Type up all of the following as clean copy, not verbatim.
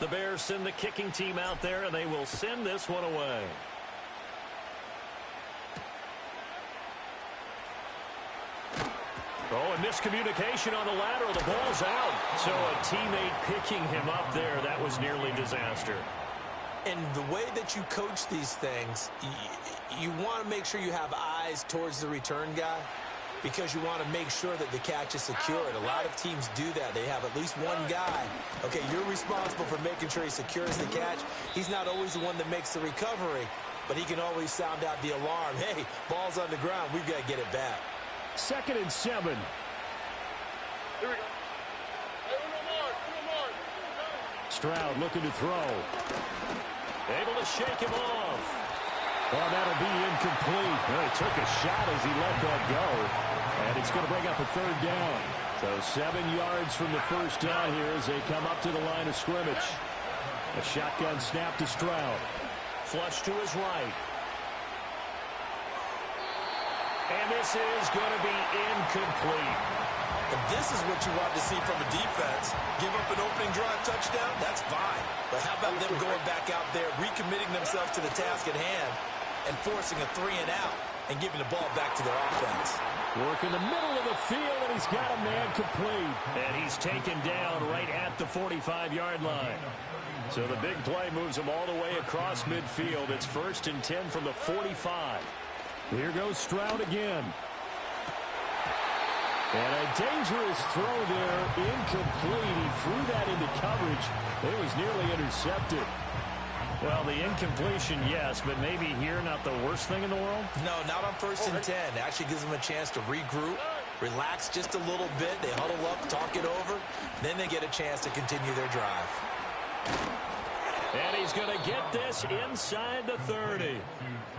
The Bears send the kicking team out there, and they will send this one away. Oh, and miscommunication on the lateral. The ball's out. So a teammate picking him up there. That was nearly disaster. And the way that you coach these things, you want to make sure you have eyes towards the return guy because you want to make sure that the catch is secured. A lot of teams do that. They have at least one guy. Okay, you're responsible for making sure he secures the catch. He's not always the one that makes the recovery, but he can always sound out the alarm. Hey, ball's on the ground. We've got to get it back. 2nd and 7. Here we go. Stroud looking to throw. Able to shake him off. Oh, that'll be incomplete. Well, he took a shot as he let that go. And it's going to bring up a 3rd down. So 7 yards from the first down here as they come up to the line of scrimmage. A shotgun snap to Stroud. Flush to his right. And this is going to be incomplete. And this is what you want to see from a defense. Give up an opening drive touchdown, that's fine. But how about them going back out there, recommitting themselves to the task at hand, and forcing a 3-and-out and giving the ball back to their offense. Work in the middle of the field, and he's got a man complete. And he's taken down right at the 45-yard line. So the big play moves him all the way across midfield. It's 1st and 10 from the 45. Here goes Stroud again. And a dangerous throw there, incomplete. He threw that into coverage. It was nearly intercepted. Well, the incompletion, yes, but maybe here not the worst thing in the world? No, not on 1st and 10. It actually gives them a chance to regroup, relax just a little bit. They huddle up, talk it over. Then they get a chance to continue their drive. And he's going to get this inside the 30.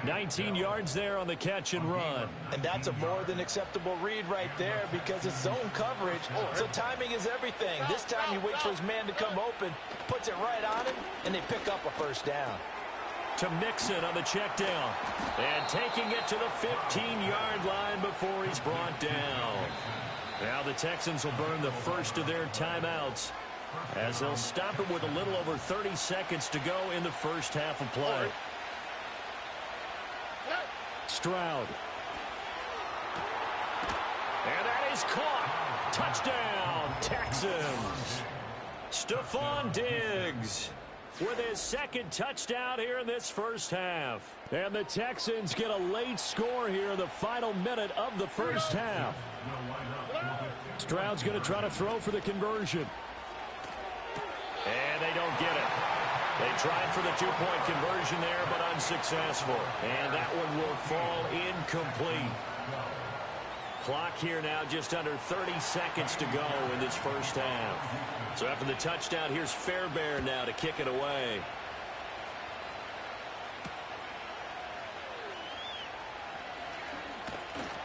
19 yards there on the catch and run. And that's a more than acceptable read right there because it's zone coverage, so timing is everything. This time you wait for his man to come open, puts it right on him, and they pick up a 1st down. To Mixon on the check down. And taking it to the 15-yard line before he's brought down. Now the Texans will burn the first of their timeouts as they'll stop it with a little over 30 seconds to go in the first half of play. Stroud. And that is caught. Touchdown, Texans. Stephon Diggs with his 2nd touchdown here in this first half. And the Texans get a late score here in the final minute of the first half. Stroud's going to try to throw for the conversion. And they don't get it. They tried for the 2-point conversion there, but unsuccessful. And that one will fall incomplete. Clock here now just under 30 seconds to go in this first half. So after the touchdown, here's Fairbairn now to kick it away.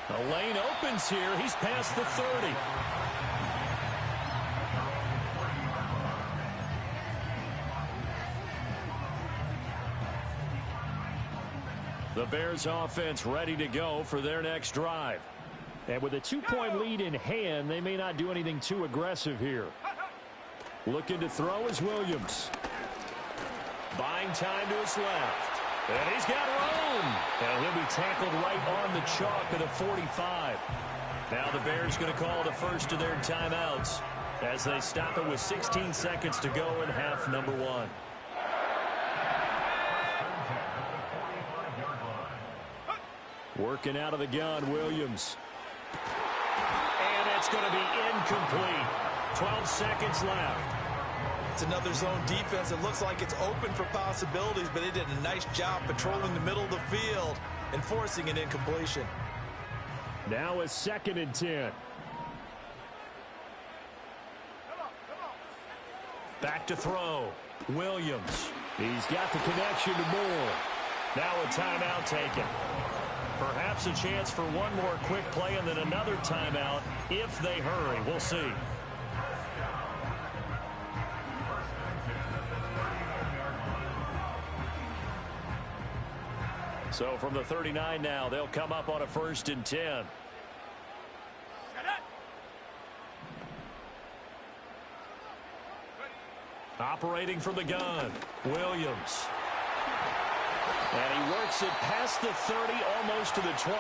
The lane opens here. He's past the 30. The Bears offense ready to go for their next drive. And with a 2-point lead in hand, they may not do anything too aggressive here. Looking to throw is Williams. Buying time to his left. And he's got room. And he'll be tackled right on the chalk of the 45. Now the Bears going to call the first of their timeouts as they stop it with 16 seconds to go in half number 1. Working out of the gun, Williams. And it's going to be incomplete. 12 seconds left. It's another zone defense. It looks like it's open for possibilities, but they did a nice job patrolling the middle of the field and forcing an incompletion. Now a 2nd and 10. Back to throw. Williams. He's got the connection to Moore. Now a timeout taken. Perhaps a chance for one more quick play and then another timeout if they hurry. We'll see. So from the 39 now, they'll come up on a 1st and 10. Operating from the gun, Williams. And he works it past the 30, almost to the 25.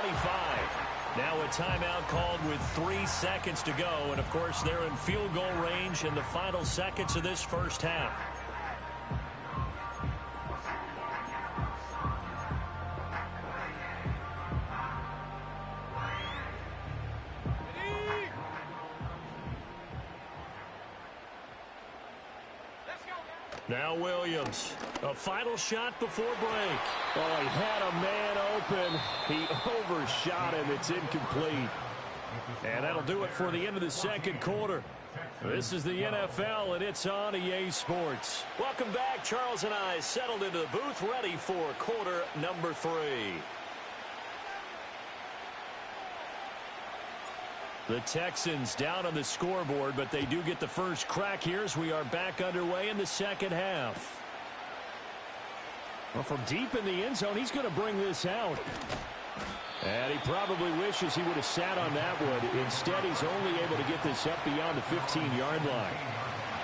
Now a timeout called with 3 seconds to go. And, of course, they're in field goal range in the final seconds of this first half. Now Williams, a final shot before break. Oh, he had a man open. He overshot him. It's incomplete. And that'll do it for the end of the second quarter. This is the NFL, and it's on EA Sports. Welcome back. Charles and I settled into the booth, ready for quarter number 3. The Texans down on the scoreboard, but they do get the first crack here as we are back underway in the second half. Well, from deep in the end zone, he's going to bring this out. And he probably wishes he would have sat on that one. Instead, he's only able to get this up beyond the 15-yard line.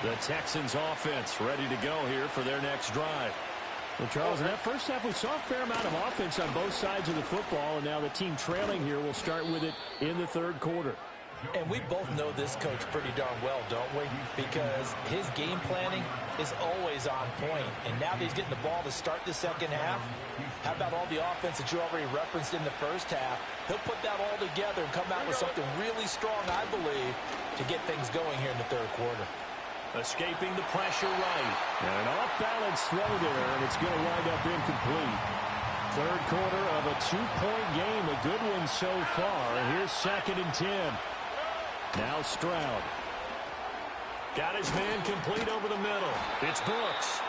The Texans offense ready to go here for their next drive. Well, Charles, in that first half, we saw a fair amount of offense on both sides of the football, and now the team trailing here will start with it in the third quarter. And we both know this coach pretty darn well, don't we? Because his game planning is always on point. And now that he's getting the ball to start the second half, how about all the offense that you already referenced in the first half? He'll put that all together and come out with something really strong, I believe, to get things going here in the third quarter. Escaping the pressure right. And an off-balance throw there, and it's going to wind up incomplete. Third quarter of a 2-point game, a good one so far. Here's 2nd and 10. Now Stroud. Got his man complete over the middle. It's Brooks.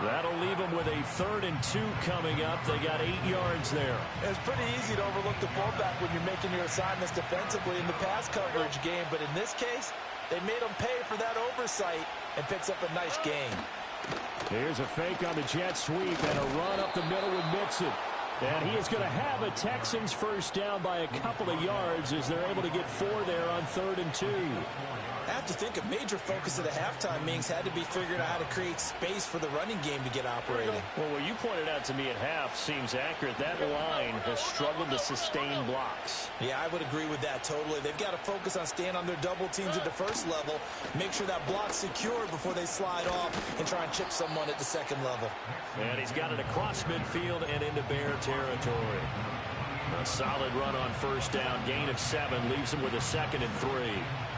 That'll leave him with a 3rd and 2 coming up. They got 8 yards there. It's pretty easy to overlook the fullback when you're making your assignments defensively in the pass coverage game. But in this case, they made him pay for that oversight and picks up a nice gain. Here's a fake on the jet sweep and a run up the middle with Mixon. And he is going to have a Texans first down by a couple of yards as they're able to get 4 there on 3rd and 2. I have to think a major focus of the halftime meetings had to be figuring out how to create space for the running game to get operating. Well, what you pointed out to me at half seems accurate. That line has struggled to sustain blocks. Yeah, I would agree with that totally. They've got to focus on staying on their double teams at the first level, make sure that block's secured before they slide off and try and chip someone at the second level. And he's got it across midfield and into Bear territory. A solid run on first down. Gain of 7 leaves him with a 2nd and 3.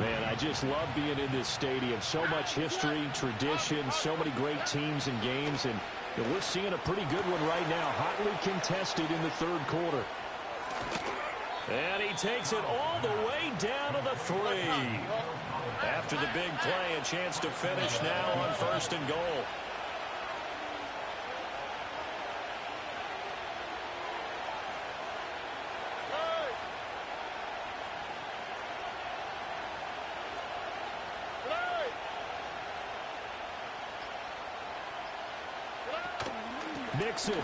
Man, I just love being in this stadium. So much history, tradition, so many great teams and games. And we're seeing a pretty good one right now. Hotly contested in the third quarter. And he takes it all the way down to the 3. After the big play, a chance to finish now on 1st and goal. Mixon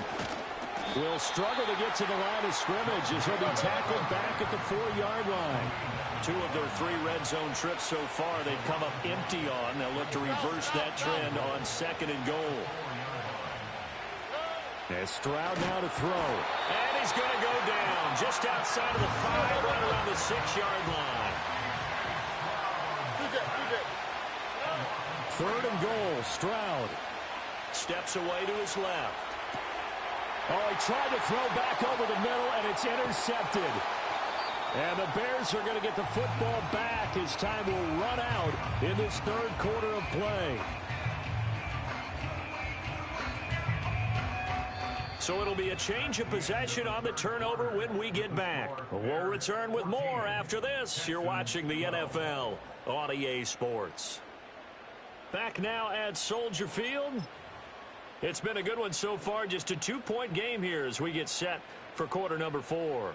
will struggle to get to the line of scrimmage as he'll be tackled back at the 4-yard line. 2 of their 3 red zone trips so far they've come up empty on. They'll look to reverse that trend on 2nd and goal. As Stroud now to throw. And he's going to go down just outside of the 5, right around the 6-yard line. 3rd and goal, Stroud. Steps away to his left. Oh, he tried to throw back over the middle, and it's intercepted. And the Bears are going to get the football back as time will run out in this third quarter of play. So it'll be a change of possession on the turnover when we get back. We'll return with more after this. You're watching the NFL on EA Sports. Back now at Soldier Field. It's been a good one so far. Just a 2-point game here as we get set for quarter number 4.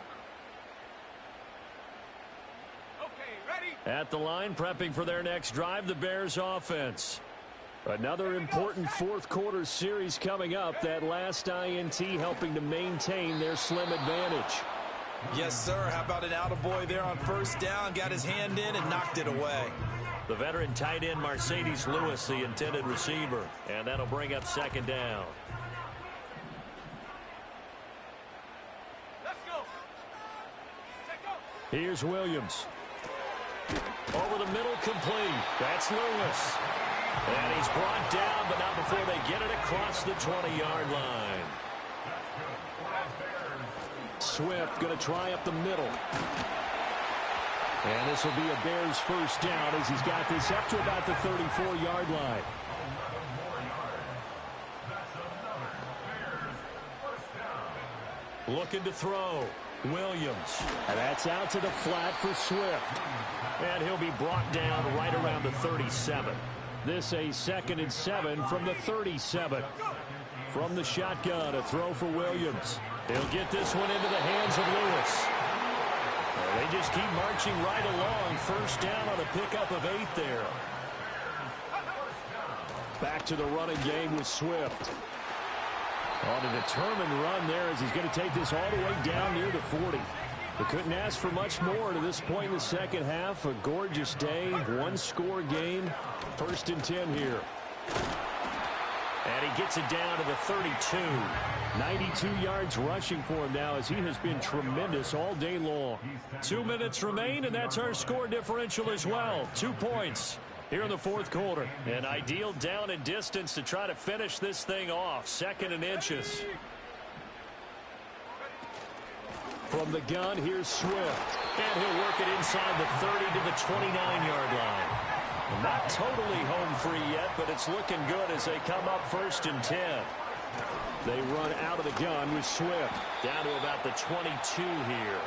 Okay, ready? At the line, prepping for their next drive, the Bears offense. Another important fourth quarter series coming up. That last INT helping to maintain their slim advantage. Yes, sir. How about an attaboy there on first down? Got his hand in and knocked it away. The veteran tight end Mercedes Lewis, the intended receiver. And that'll bring up second down. Let's go. Check go. Here's Williams. Over the middle, complete. That's Lewis. And he's brought down, but not before they get it across the 20-yard line. Swift going to try up the middle. And this will be a Bears first down as he's got this up to about the 34-yard line. Looking to throw. Williams. And that's out to the flat for Swift. And he'll be brought down right around the 37. This a 2nd and 7 from the 37. From the shotgun, a throw for Williams. He'll get this one into the hands of Lewis. Well, they just keep marching right along. First down on a pickup of 8 there. Back to the running game with Swift. On a determined run there as he's going to take this all the way down near the 40. We couldn't ask for much more to this point in the second half. A gorgeous day, one-score game. 1st and 10 here. And he gets it down to the 32. 92 yards rushing for him now as he has been tremendous all day long. 2 minutes remain, and that's our score differential as well. 2 points here in the 4th quarter. An ideal down and distance to try to finish this thing off. 2nd and inches. From the gun, here's Swift. And he'll work it inside the 30 to the 29-yard line. Not totally home free yet, but it's looking good as they come up 1st and 10. They run out of the gun with Swift. Down to about the 22 here.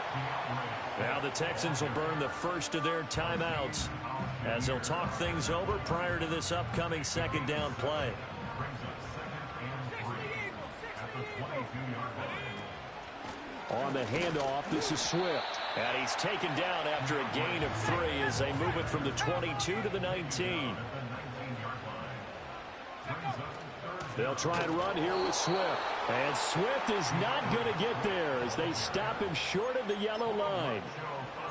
Now the Texans will burn the first of their timeouts as they'll talk things over prior to this upcoming 2nd down play. On the handoff, this is Swift. And he's taken down after a gain of 3 as they move it from the 22 to the 19. They'll try and run here with Swift. And Swift is not going to get there as they stop him short of the yellow line.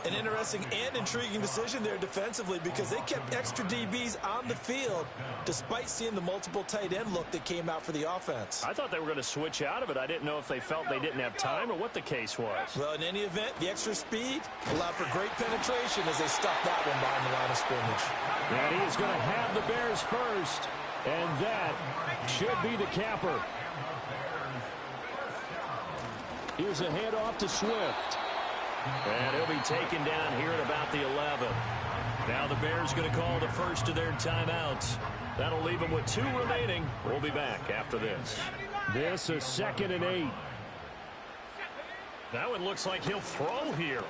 An interesting and intriguing decision there defensively because they kept extra DBs on the field despite seeing the multiple tight end look that came out for the offense. I thought they were going to switch out of it. I didn't know if they felt they didn't have time or what the case was. Well, in any event, the extra speed allowed for great penetration as they stuffed that one behind the line of scrimmage. And he is going to have the Bears first. And that should be the capper. Here's a handoff to Swift. And he'll be taken down here at about the 11. Now the Bears going to call the first of their timeouts. That'll leave them with 2 remaining. We'll be back after this. This a 2nd and 8. That one looks like he'll throw here.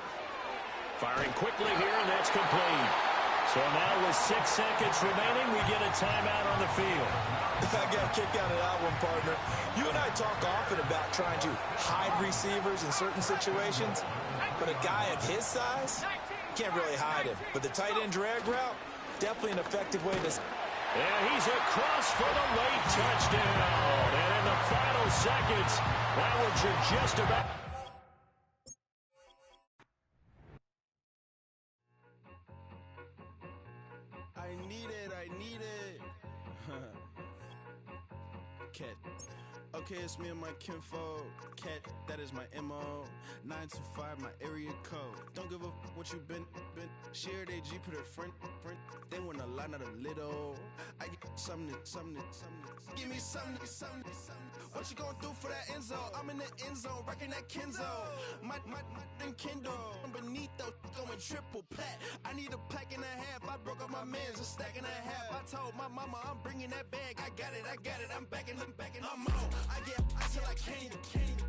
Firing quickly here, and that's complete. So now with 6 seconds remaining, we get a timeout on the field. I got a kick out of that one, partner. You and I talk often about trying to hide receivers in certain situations, but a guy of his size, can't really hide him. But the tight end drag route, definitely an effective way to... And he's across for the late touchdown. And in the final seconds, that one should just about... I need it. Cat. Okay, it's me and my kinfolk. Cat, that is my MO. 925, my area code. Don't give a what you been. Share they G, put her front. They want a lot, not a little. I get something. Give me something. What you gonna do for that end zone? I'm in the end zone, rocking that Kenzo. My Kindle. I'm beneath though, going triple plat. I need a pack and a half. I broke up my mans, a stack and a half. I told my mama I'm bringing that bag. I got it. I'm backing. I'm on. I till I came.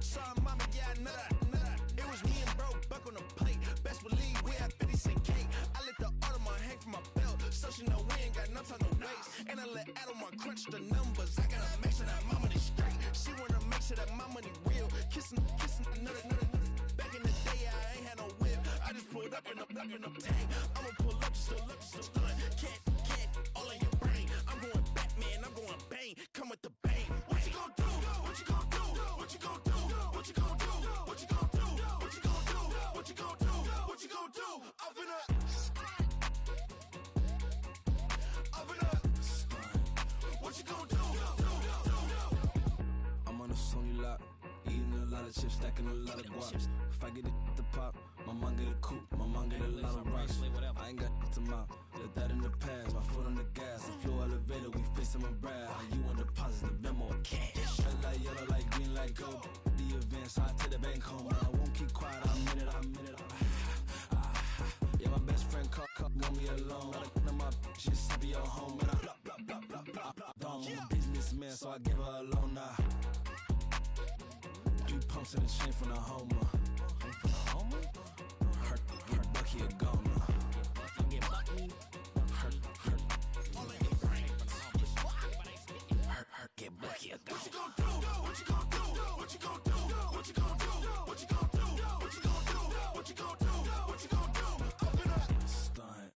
Sorry, mama, yeah, I know that. It was me and bro, buck on the plate. Best believe we had 50 cent cake. I let the Audemars hang from my belt, so she know we ain't got no time to waste. And I let Audemars crunch the numbers. I gotta make sure that my money straight. She wanna make sure that my money real. Kissing another. Back in the day, I ain't had no whip. I just pulled up in the tank. I'ma pull up just to stun. Can't, all in your brain. I'm going Batman, I'm going bang. Come with the bang. What you gonna do? What you gonna do? What you gonna do? What you gonna do? What you gonna do? What you gonna do? What you gonna do? What you gonna do? I'm finna. lot of chips, stacking a lot of guap. If I get it the pop, my mom get a coupe, my mom get a lot of rocks. I ain't got to mouth, let that in the past. My foot on the gas, the floor elevator, we facing my brad. How you want deposits, the Venmo or cash? Red light, yellow light, green light, go. The event, so I take the bank home. I won't keep quiet, I'm in it. Yeah, my best friend call, want me alone. Gotta my just be your home, and I blah, blah, blah, blah, blah, blah. I'm a businessman, so I give her a loan now. 3 pumps in the chain from the Homer. Hurt Bucky a goner. Hurt, get Bucky a goner. What you gonna do? What you gonna do? What you gonna do? What you gonna do? What you gonna do? What you gonna do? What you gonna do? What you gonna do? Up it up. Stunt.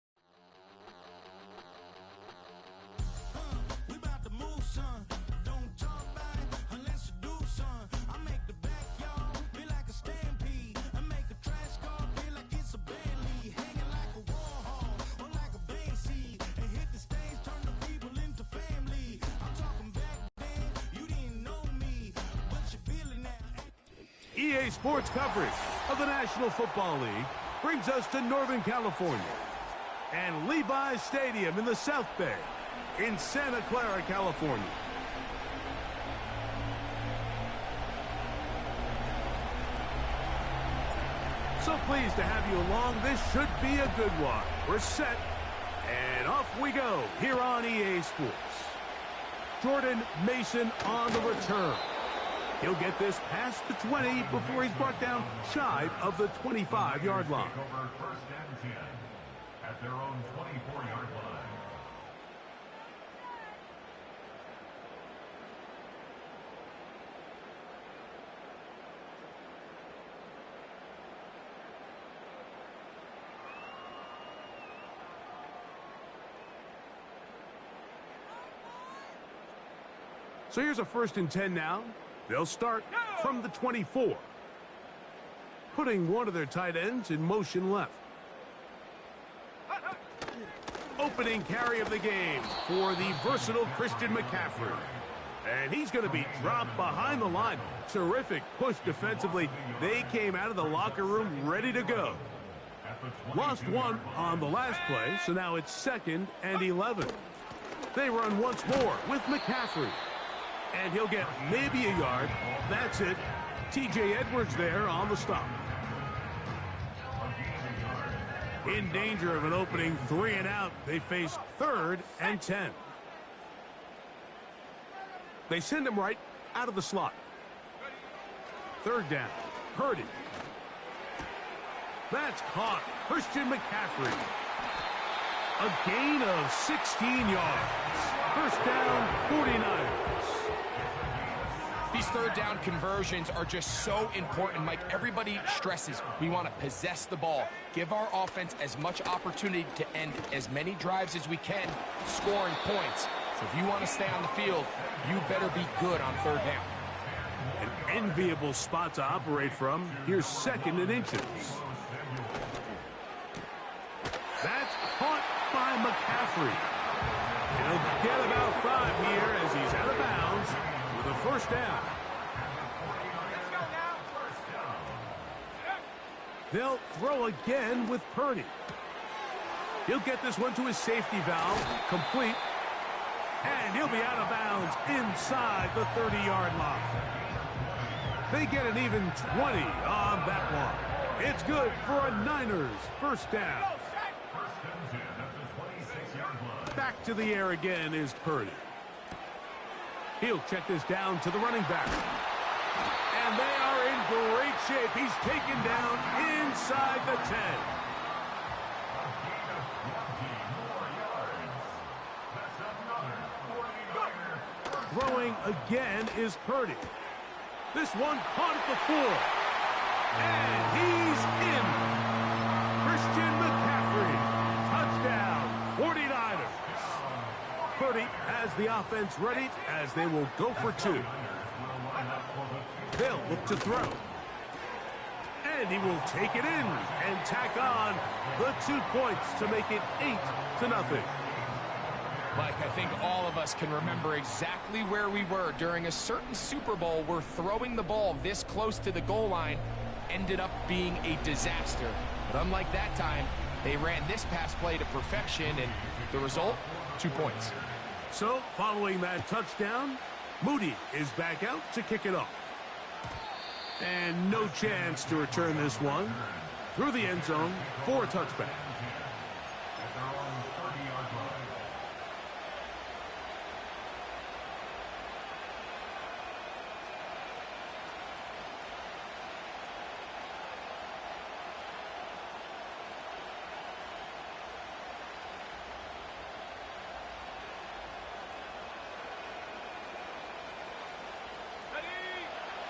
We about to move, son. Don't talk about it unless you do, son. I make the backyard feel like a stampede. I make a trash car feel like it's a Bentley. Hanging like a Warhol or like a Banksy. And hit the stage, turn the people into family. I'm talking back then, you didn't know me, but you feeling that. EA Sports coverage of the National Football League brings us to Northern California and Levi's Stadium in the South Bay in Santa Clara, California. So pleased to have you along. This should be a good one. We're set, and off we go here on EA Sports. Jordan Mason on the return. He'll get this past the 20 before he's brought down shy of the 25-yard line. First and 10 at their own 24-yard line. So here's a 1st and 10 now. They'll start from the 24. Putting one of their tight ends in motion left. Opening carry of the game for the versatile Christian McCaffrey. And he's going to be dropped behind the line. Terrific push defensively. They came out of the locker room ready to go. Lost one on the last play, so now it's 2nd and 11. They run once more with McCaffrey. And he'll get maybe a yard. That's it. T.J. Edwards there on the stop. In danger of an opening 3 and out. They face 3rd and 10. They send him right out of the slot. 3rd down. Purdy. That's caught. Christian McCaffrey. A gain of 16 yards. 1st down, 49ers. These 3rd down conversions are just so important, Mike. Everybody stresses we want to possess the ball, give our offense as much opportunity to end as many drives as we can, scoring points. So if you want to stay on the field, you better be good on 3rd down. An enviable spot to operate from. Here's 2nd and inches. That's caught by McCaffrey. He'll get about 5 here as he's out of bounds with a 1st down. They'll throw again with Purdy. He'll get this one to his safety valve, complete, and he'll be out of bounds inside the 30-yard line. They get an even 20 on that one. It's good for a Niners 1st down. Back to the air again is Purdy. He'll check this down to the running back. And they are in great shape. He's taken down inside the 10. Throwing again is Purdy. This one caught at the 4. And he's in. Christian McCaffrey. Touchdown, 49ers. Purdy has the offense ready as they will go for 2. They'll look to throw. And he will take it in and tack on the 2 points to make it 8-0. Mike, I think all of us can remember exactly where we were during a certain Super Bowl where throwing the ball this close to the goal line ended up being a disaster. But unlike that time, they ran this pass play to perfection, and the result, 2 points. So, following that touchdown, Moody is back out to kick it off. And no chance to return this one through the end zone for a touchback.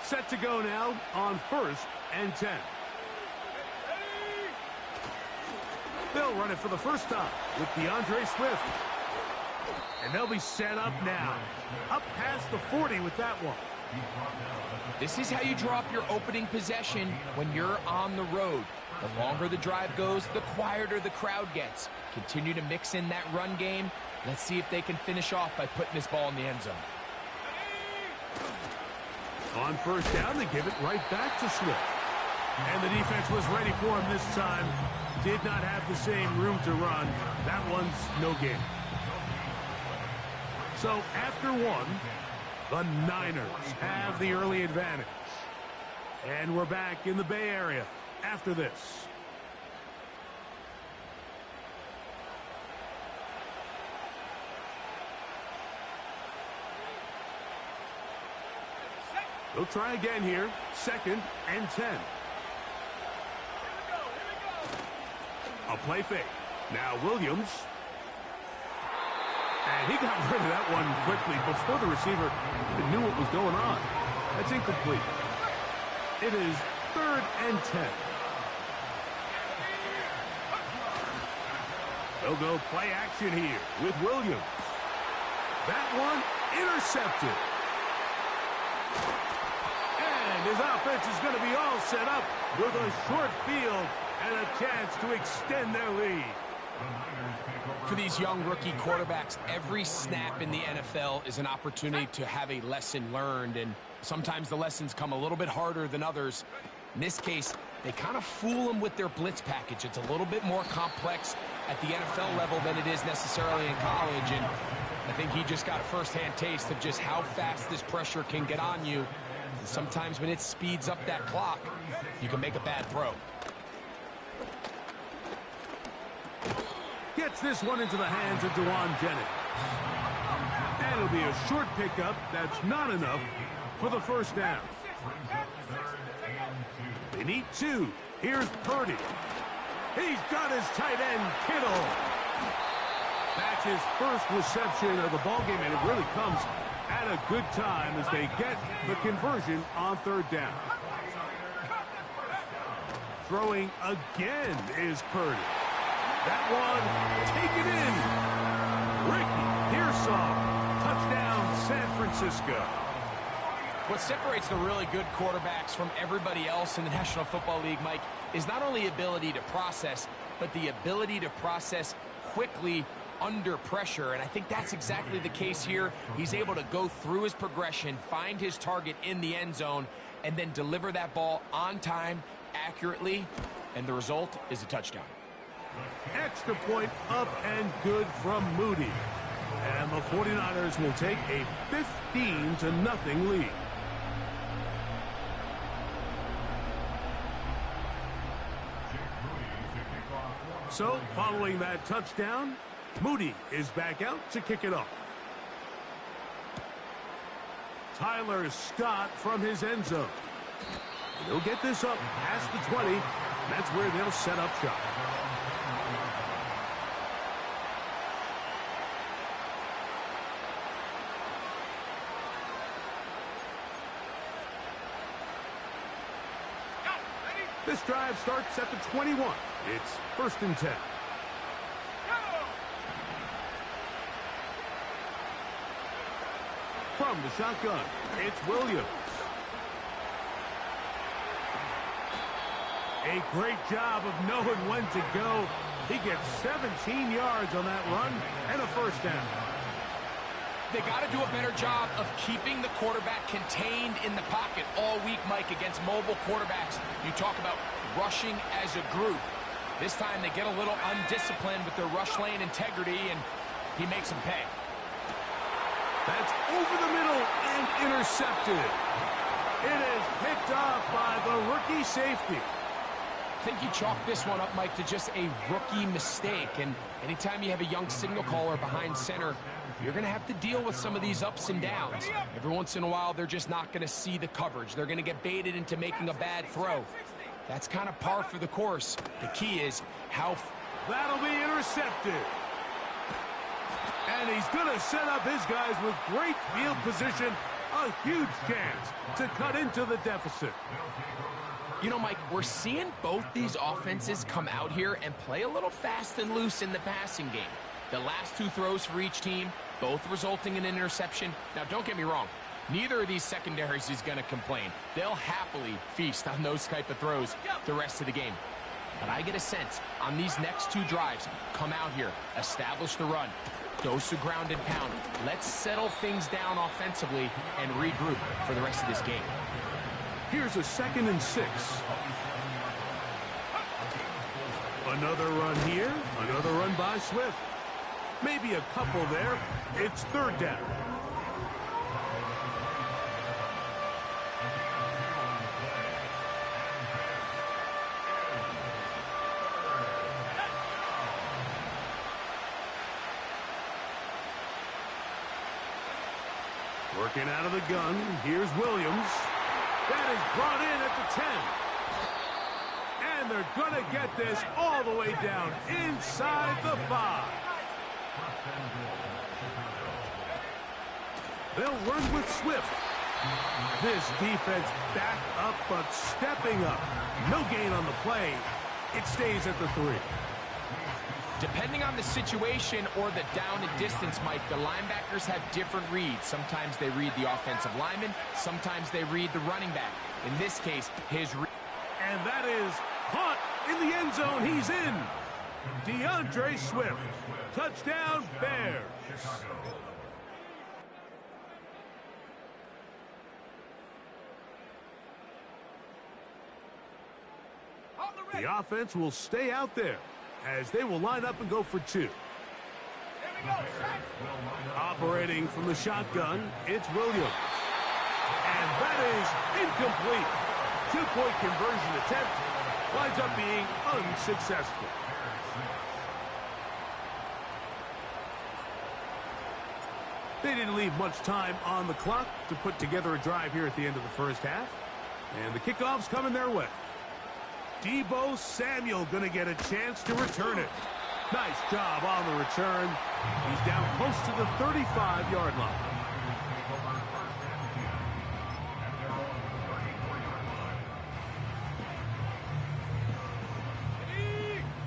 Set to go now on 1st and 10. They'll run it for the first time with DeAndre Swift. And they'll be set up now. Up past the 40 with that one. This is how you draw up your opening possession when you're on the road. The longer the drive goes, the quieter the crowd gets. Continue to mix in that run game. Let's see if they can finish off by putting this ball in the end zone. On 1st down, they give it right back to Swift. And the defense was ready for him this time. Did not have the same room to run. That one's no gain. So after one, the Niners have the early advantage. And we're back in the Bay Area after this. They'll try again here. 2nd and 10. A play fake. Now Williams. And he got rid of that one quickly before the receiver even knew what was going on. That's incomplete. It is 3rd and 10. They'll go play action here with Williams. That one intercepted. And his offense is going to be all set up with a short field and a chance to extend their lead. For these young rookie quarterbacks, every snap in the NFL is an opportunity to have a lesson learned, and sometimes the lessons come a little bit harder than others. In this case, they kind of fool them with their blitz package. It's a little bit more complex at the NFL level than it is necessarily in college, and I think he just got a first-hand taste of just how fast this pressure can get on you. And sometimes when it speeds up that clock, you can make a bad throw. Gets this one into the hands of Dewan Jennings. And it'll be a short pickup that's not enough for the 1st down. They need 2. Here's Purdy. He's got his tight end, Kittle. That's his first reception of the ballgame, and it really comes at a good time as they get the conversion on 3rd down. Throwing again is Purdy. That one taken in. Ricky Pearsall. Touchdown, San Francisco. What separates the really good quarterbacks from everybody else in the National Football League, Mike, is not only ability to process, but the ability to process quickly under pressure. And I think that's exactly the case here. He's able to go through his progression, find his target in the end zone, and then deliver that ball on time, accurately, and the result is a touchdown. Extra point up and good from Moody. And the 49ers will take a 15-0 lead. So, following that touchdown, Moody is back out to kick it off. Tyler Scott from his end zone. And he'll get this up past the 20. That's where they'll set up shop. This drive starts at the 21. It's 1st and 10. From the shotgun, it's Williams. A great job of knowing when to go. He gets 17 yards on that run and a 1st down. They got to do a better job of keeping the quarterback contained in the pocket all week, Mike, against mobile quarterbacks. You talk about rushing as a group. This time they get a little undisciplined with their rush lane integrity, and he makes them pay. That's over the middle and intercepted. It is picked off by the rookie safety. I think you chalk this one up, Mike, to just a rookie mistake. And anytime you have a young signal caller behind center, you're going to have to deal with some of these ups and downs. Every once in a while, they're just not going to see the coverage. They're going to get baited into making a bad throw. That's kind of par for the course. The key is how... That'll be intercepted. And he's going to set up his guys with great field position. A huge chance to cut into the deficit. You know, Mike, we're seeing both these offenses come out here and play a little fast and loose in the passing game. The last two throws for each team, both resulting in an interception. Now, don't get me wrong. Neither of these secondaries is going to complain. They'll happily feast on those type of throws the rest of the game. But I get a sense on these next two drives, come out here, establish the run, dose of ground and pound. Let's settle things down offensively and regroup for the rest of this game. Here's a 2nd and 6. Another run here, another run by Swift. Maybe a couple there. It's 3rd down. Working out of the gun. Here's Williams. That is brought in at the 10. And they're going to get this all the way down inside the 5. They'll run with Swift. This defense back up, but stepping up. No gain on the play. It stays at the 3. Depending on the situation or the down and distance, Mike, the linebackers have different reads. Sometimes they read the offensive lineman. Sometimes they read the running back. In this case, his read. And that is caught in the end zone. He's in. DeAndre Swift. Touchdown, Bears. The offense will stay out there as they will line up and go for 2. Operating from the shotgun, it's Williams. And that is incomplete. 2-point conversion attempt winds up being unsuccessful. They didn't leave much time on the clock to put together a drive here at the end of the first half. And the kickoff's coming their way. Deebo Samuel going to get a chance to return it. Nice job on the return. He's down close to the 35-yard line.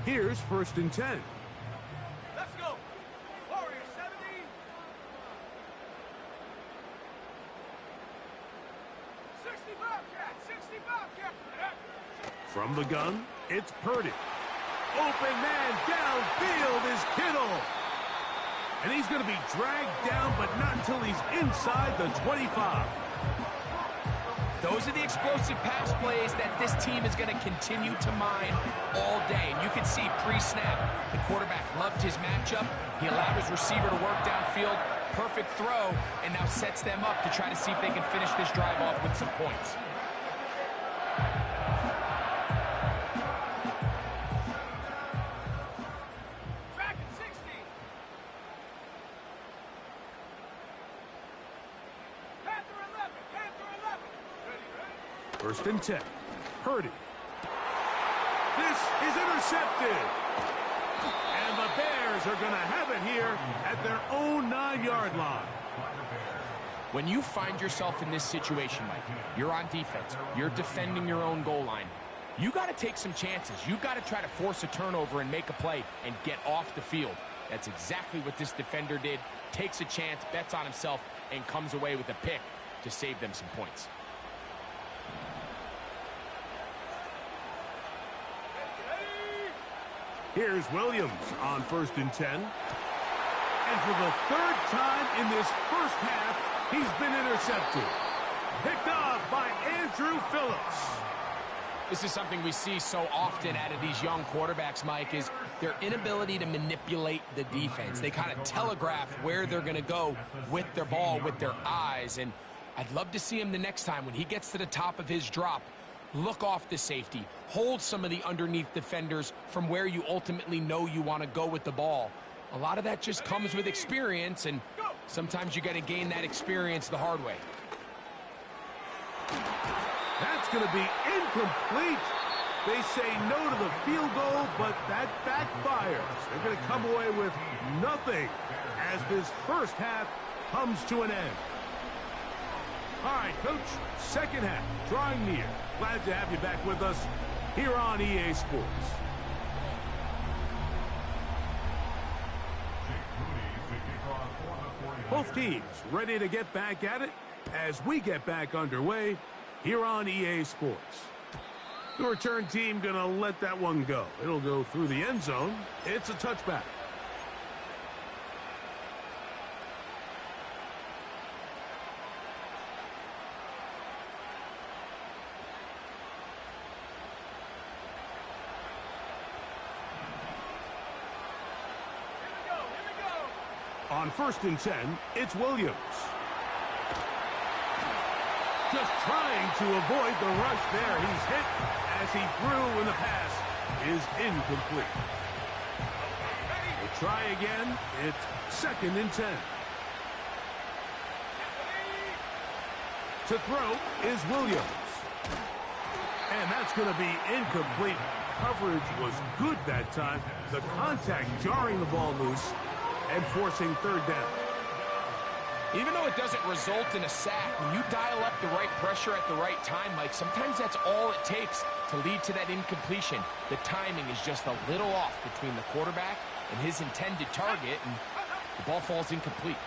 Here's 1st and 10. Let's go. Warrior 70. 60 Bobcat. 60 Bobcat. From the gun, it's Purdy. Open man downfield is Kittle. And he's going to be dragged down, but not until he's inside the 25. Those are the explosive pass plays that this team is going to continue to mine all day. And you can see pre-snap, the quarterback loved his matchup. He allowed his receiver to work downfield. Perfect throw, and now sets them up to try to see if they can finish this drive off with some points. First and 10. Purdy. This is intercepted. And the Bears are going to have it here at their own 9-yard line. When you find yourself in this situation, Mike, you're on defense, you're defending your own goal line, you got to take some chances. You've got to try to force a turnover and make a play and get off the field. That's exactly what this defender did. Takes a chance, bets on himself, and comes away with a pick to save them some points. Here's Williams on 1st and 10. And for the third time in this first half, he's been intercepted. Picked off by Andrew Phillips. This is something we see so often out of these young quarterbacks, Mike, is their inability to manipulate the defense. They kind of telegraph where they're going to go with their ball, with their eyes. And I'd love to see him the next time when he gets to the top of his drop. Look off the safety. Hold some of the underneath defenders from where you ultimately know you want to go with the ball. A lot of that just comes with experience, and sometimes you got to gain that experience the hard way. That's going to be incomplete. They say no to the field goal, but that backfires. They're going to come away with nothing as this first half comes to an end. All right, Coach, second half drawing near. Glad to have you back with us here on EA Sports. Both teams ready to get back at it as we get back underway here on EA Sports. The return team going to let that one go. It'll go through the end zone. It's a touchback. On 1st and 10, it's Williams. Just trying to avoid the rush there. He's hit as he threw, and the pass is incomplete. We'll try again. It's 2nd and 10. To throw is Williams. And that's going to be incomplete. Coverage was good that time. The contact jarring the ball loose and forcing 3rd down. Even though it doesn't result in a sack, when you dial up the right pressure at the right time, Mike, sometimes that's all it takes to lead to that incompletion. The timing is just a little off between the quarterback and his intended target, and the ball falls incomplete.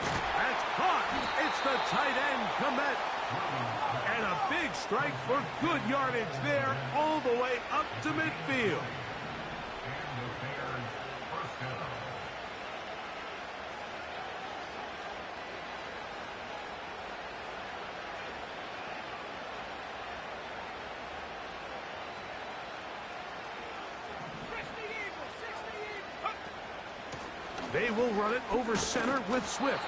That's caught. It's the tight end, Komet. And a big strike for good yardage there all the way up to midfield. They will run it over center with Swift.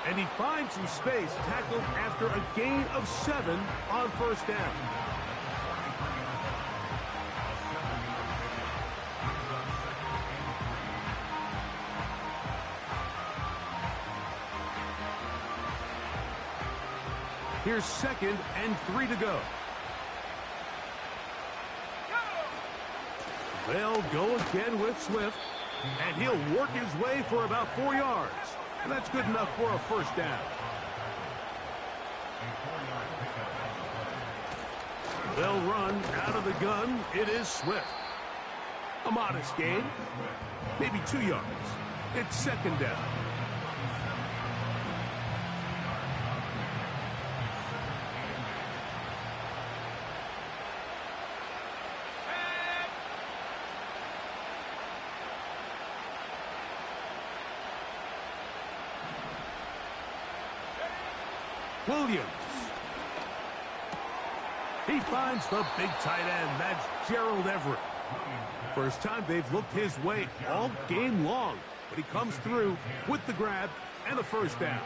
And he finds some space, tackled after a gain of 7 on 1st down. Here's 2nd and 3 to go. They'll go again with Swift. And he'll work his way for about 4 yards. And that's good enough for a 1st down. They'll run out of the gun. It is Swift. A modest gain. Maybe 2 yards. It's 2nd down. Williams. He finds the big tight end. That's Gerald Everett. First time they've looked his way all game long, but he comes through with the grab and a 1st down.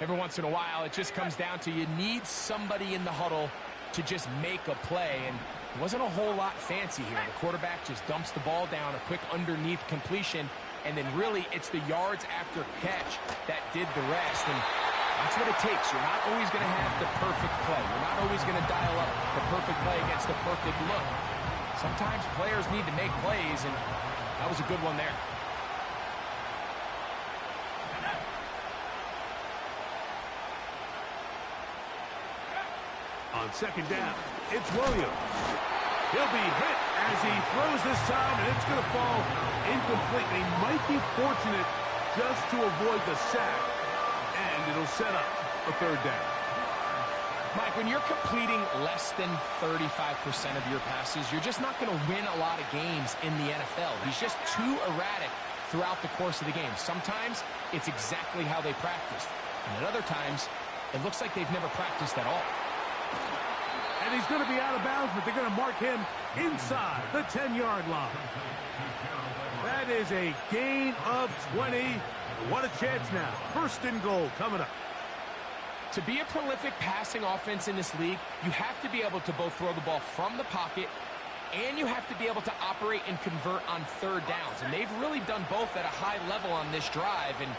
Every once in a while, it just comes down to you need somebody in the huddle to just make a play, and it wasn't a whole lot fancy here. The quarterback just dumps the ball down, a quick underneath completion, and then really it's the yards after catch that did the rest. And that's what it takes. You're not always going to have the perfect play. You're not always going to dial up the perfect play against the perfect look. Sometimes players need to make plays, and that was a good one there. On 2nd down, it's Williams. He'll be hit as he throws this time, and it's going to fall incomplete. They might be fortunate just to avoid the sack. And it'll set up a 3rd down. Mike, when you're completing less than 35% of your passes, you're just not going to win a lot of games in the NFL. He's just too erratic throughout the course of the game. Sometimes it's exactly how they practiced. And at other times, it looks like they've never practiced at all. And he's going to be out of bounds, but they're going to mark him inside the 10-yard line. That is a gain of 20. What a chance now. First and goal coming up. To be a prolific passing offense in this league, you have to be able to both throw the ball from the pocket and you have to be able to operate and convert on third downs. And they've really done both at a high level on this drive. And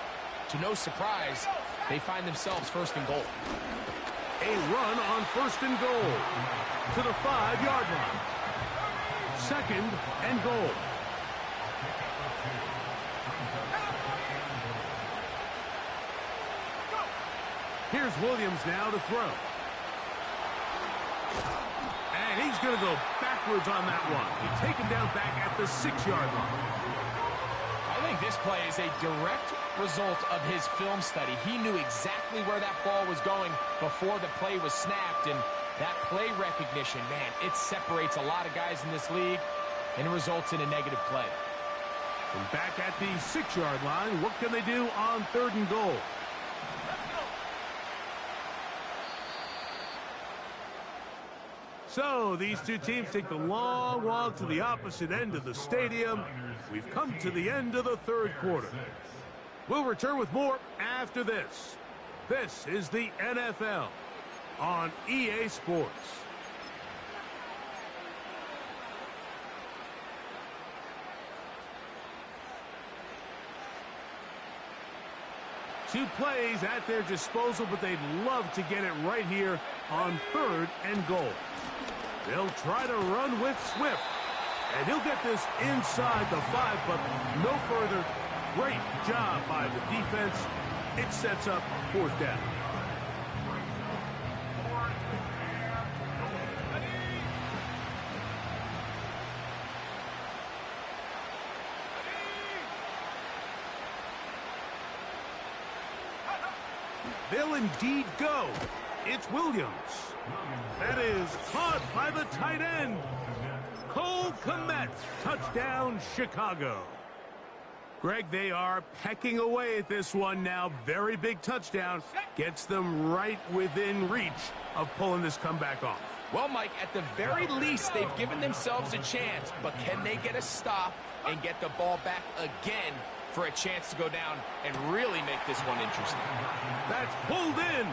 to no surprise, they find themselves first and goal. A run on first and goal to the 5-yard line. Second and goal. Here's Williams now to throw. And he's going to go backwards on that one. He's taken down back at the 6-yard line. I think this play is a direct result of his film study. He knew exactly where that ball was going before the play was snapped. And that play recognition, man, it separates a lot of guys in this league and it results in a negative play. From back at the 6-yard line, what can they do on third and goal? So these two teams take the long walk to the opposite end of the stadium. We've come to the end of the third quarter. We'll return with more after this. This is the NFL on EA Sports. Two plays at their disposal, but they'd love to get it right here on third and goal. They'll try to run with Swift, and he'll get this inside the 5, but no further. Great job by the defense. It sets up fourth down. They'll indeed go. It's Williams. That is caught by the tight end. Cole Kmet. Touchdown, Chicago. Greg, they are pecking away at this one now. Very big touchdown. Gets them right within reach of pulling this comeback off. Well, Mike, at the very least, they've given themselves a chance. But can they get a stop and get the ball back again for a chance to go down and really make this one interesting? That's pulled in.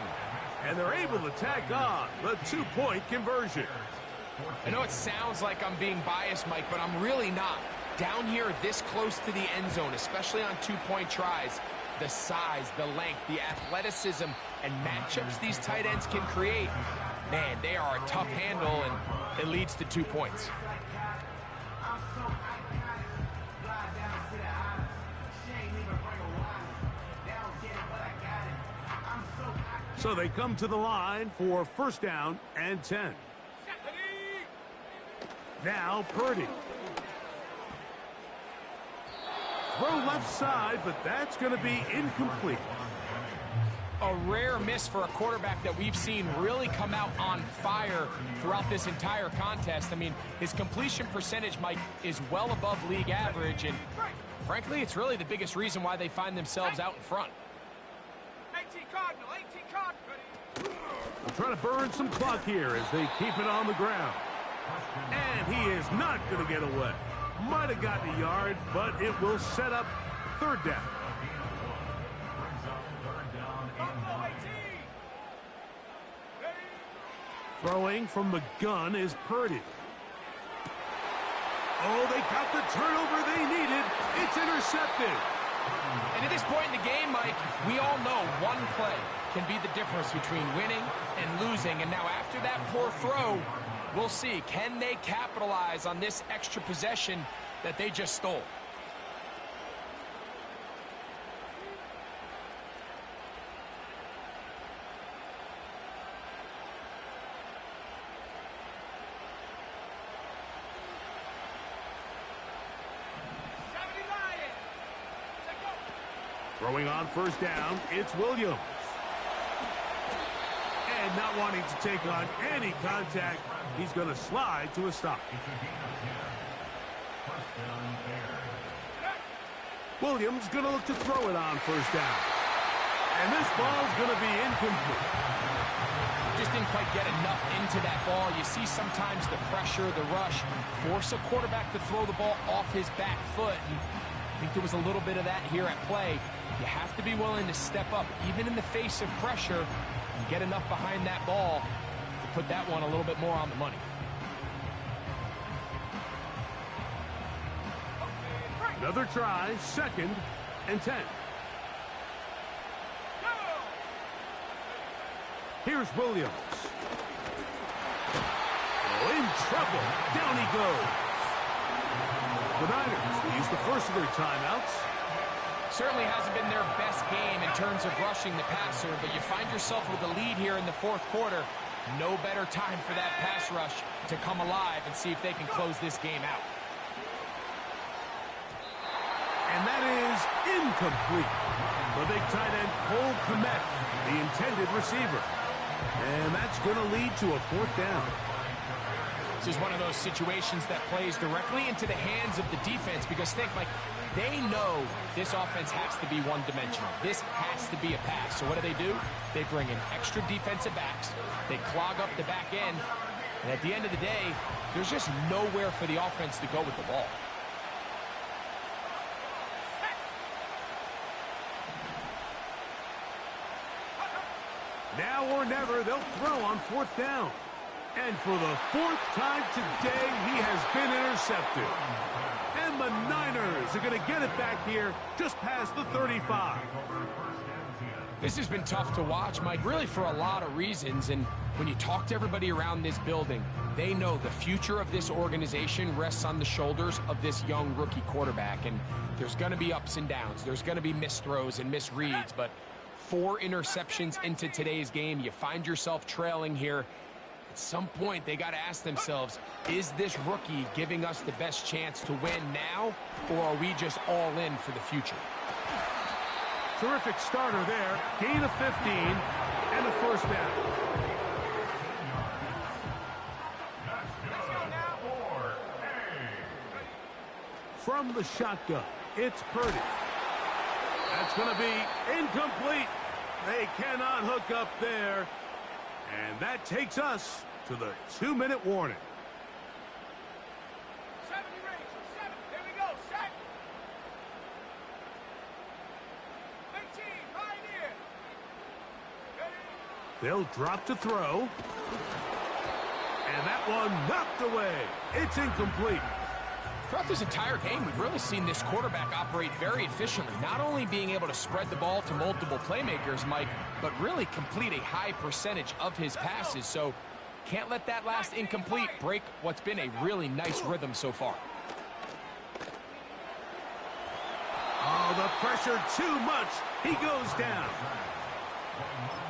And they're able to tack on the 2-point conversion. I know it sounds like I'm being biased, Mike, but I'm really not. Down here this close to the end zone, especially on 2-point tries, the size, the length, the athleticism, and matchups these tight ends can create, man, they are a tough handle, and it leads to 2 points. So they come to the line for first down and 10. Now Purdy. Throw left side, but that's going to be incomplete. A rare miss for a quarterback that we've seen really come out on fire throughout this entire contest. I mean, his completion percentage, Mike, is well above league average, and frankly, it's really the biggest reason why they find themselves out in front. 18 Cardinal, 18 Cardinal. We'll try to burn some clock here as they keep it on the ground. And he is not going to get away. Might have gotten a yard, but it will set up third down. Throwing from the gun is Purdy. Oh, they got the turnover they needed. It's intercepted. And at this point in the game, Mike, we all know one play can be the difference between winning and losing. And now after that poor throw, we'll see, can they capitalize on this extra possession that they just stole? Throwing on first down, it's Williams. And not wanting to take on any contact, he's going to slide to a stop. Williams going to look to throw it on first down. And this ball's going to be incomplete. Just didn't quite get enough into that ball. You see sometimes the pressure, the rush, force a quarterback to throw the ball off his back foot. And I think there was a little bit of that here at play. You have to be willing to step up, even in the face of pressure, and get enough behind that ball to put that one a little bit more on the money. Another try, 2nd and 10. Here's Williams. Oh, in trouble. Down he goes. The Niners will use the first of their timeouts. Certainly hasn't been their best game in terms of rushing the passer, but you find yourself with a lead here in the 4th quarter. No better time for that pass rush to come alive and see if they can close this game out. And that is incomplete. The big tight end, Cole Kmet, the intended receiver. And that's going to lead to a 4th down. This is one of those situations that plays directly into the hands of the defense because think, like, they know this offense has to be one-dimensional. This has to be a pass. So what do? They bring in extra defensive backs. They clog up the back end. And at the end of the day, there's just nowhere for the offense to go with the ball. Now or never, they'll throw on 4th down. And for the 4th time today, he has been intercepted. And the Niners are going to get it back here just past the 35. This has been tough to watch, Mike, really for a lot of reasons. And when you talk to everybody around this building, they know the future of this organization rests on the shoulders of this young rookie quarterback. And there's going to be ups and downs. There's going to be missed throws and misreads. But 4 interceptions into today's game, you find yourself trailing here. At some point, they got to ask themselves, is this rookie giving us the best chance to win now, or are we just all in for the future? Terrific starter there. Gain of 15 and a 1st down. From the shotgun, it's Purdy. That's going to be incomplete. They cannot hook up there. And that takes us to the 2-minute warning. 70 range, 7. Here we go, set. 18, pioneer. They'll drop to throw. And that one knocked away. It's incomplete. Throughout this entire game, we've really seen this quarterback operate very efficiently, not only being able to spread the ball to multiple playmakers, Mike, but really complete a high percentage of his passes. So can't let that last incomplete break what's been a really nice rhythm so far. Oh, the pressure too much. He goes down.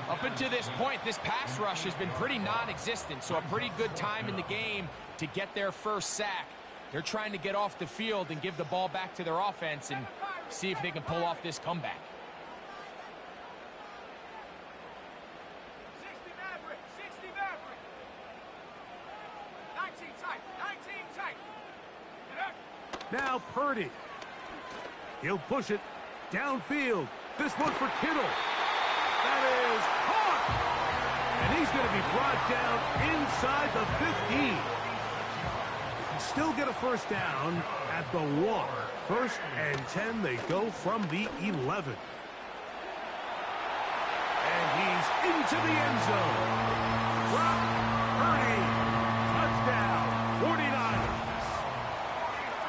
Up until this point, this pass rush has been pretty non-existent, so a pretty good time in the game to get their first sack. They're trying to get off the field and give the ball back to their offense and see if they can pull off this comeback. 60 Maverick, 60 Maverick. 19 tight, 19 tight. Get up. Now Purdy. He'll push it downfield. This one for Kittle. That is caught. And he's going to be brought down inside the 15. Still get a 1st down at the 1. 1st and 10, they go from the 11. And he's into the end zone. Drop, Purdy, touchdown, 49ers.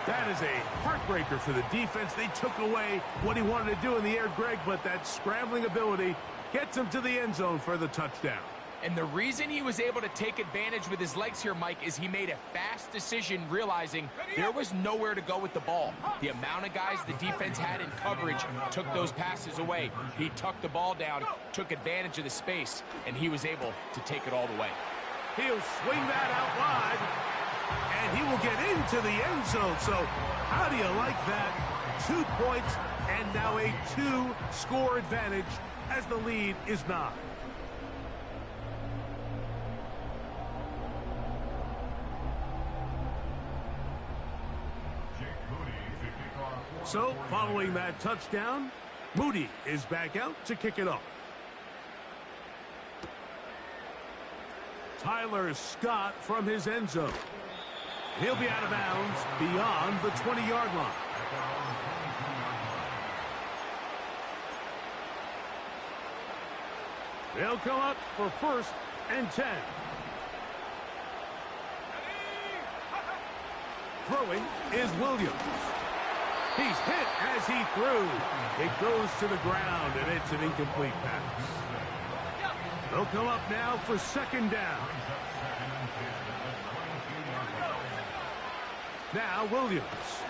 That is a heartbreaker for the defense. They took away what he wanted to do in the air, Greg, but that scrambling ability gets him to the end zone for the touchdown. And the reason he was able to take advantage with his legs here, Mike, is he made a fast decision realizing there was nowhere to go with the ball. The amount of guys the defense had in coverage took those passes away. He tucked the ball down, took advantage of the space, and he was able to take it all the way. He'll swing that out wide, and he will get into the end zone. So how do you like that? 2 points, and now a 2-score advantage as the lead is 9. So, following that touchdown, Moody is back out to kick it off. Tyler Scott from his end zone. He'll be out of bounds beyond the 20-yard line. They'll come up for 1st and 10. Throwing is Williams. He's hit as he threw. It goes to the ground, and it's an incomplete pass. They'll come up now for 2nd down. Now Williams.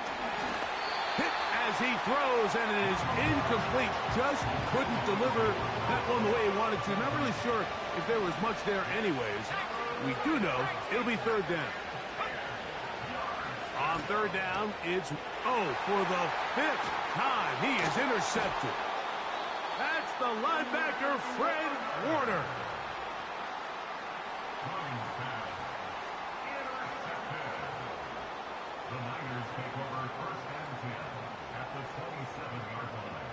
Hit as he throws, and it is incomplete. Just couldn't deliver that one the way he wanted to. Not really sure if there was much there anyways. We do know it'll be 3rd down. On 3rd down, it's, for the 5th time, he is intercepted. That's the linebacker, Fred Warner. The Niners take over 1st and 10 at the 27-yard line.